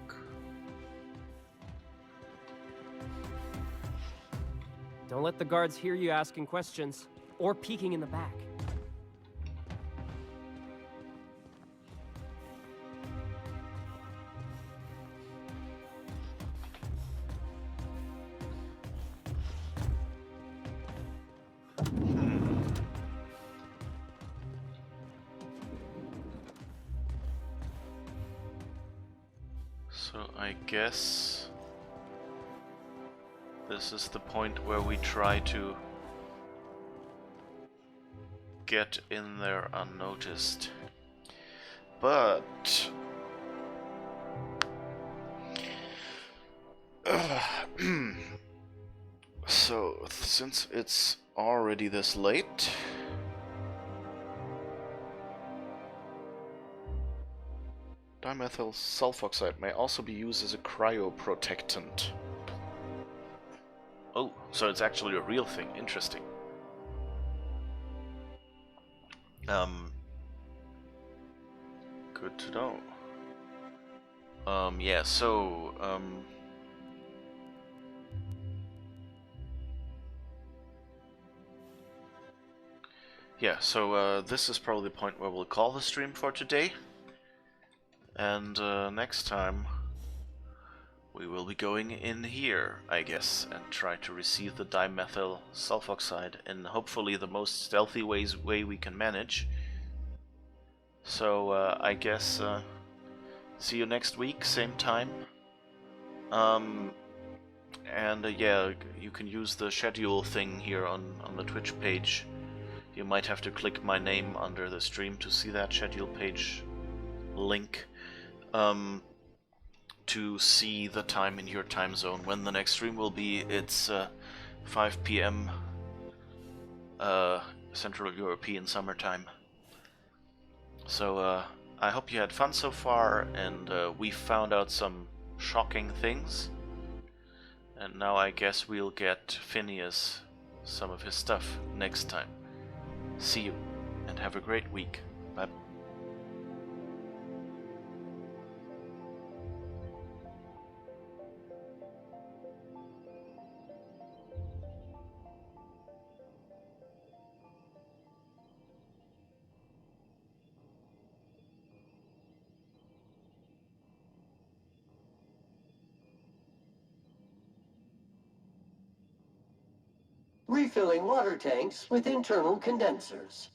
Don't let the guards hear you asking questions or peeking in the back. So I guess this is the point where we try to get in there unnoticed. But so since it's already this late, dimethyl sulfoxide may also be used as a cryoprotectant. Oh, so it's actually a real thing. Interesting. Good to know. Yeah, so, yeah, so, this is probably the point where we'll call the stream for today. And, next time we will be going in here, I guess, and try to receive the dimethyl sulfoxide in hopefully the most stealthy way we can manage. So, I guess, see you next week, same time. Yeah, you can use the schedule thing here on the Twitch page. You might have to click my name under the stream to see that schedule page link. To see the time in your time zone when the next stream will be. It's 5 p.m. Central European summertime. So I hope you had fun so far, and we found out some shocking things. And now I guess we'll get Phineas some of his stuff next time. See you, and have a great week. Bye. Refilling water tanks with internal condensers.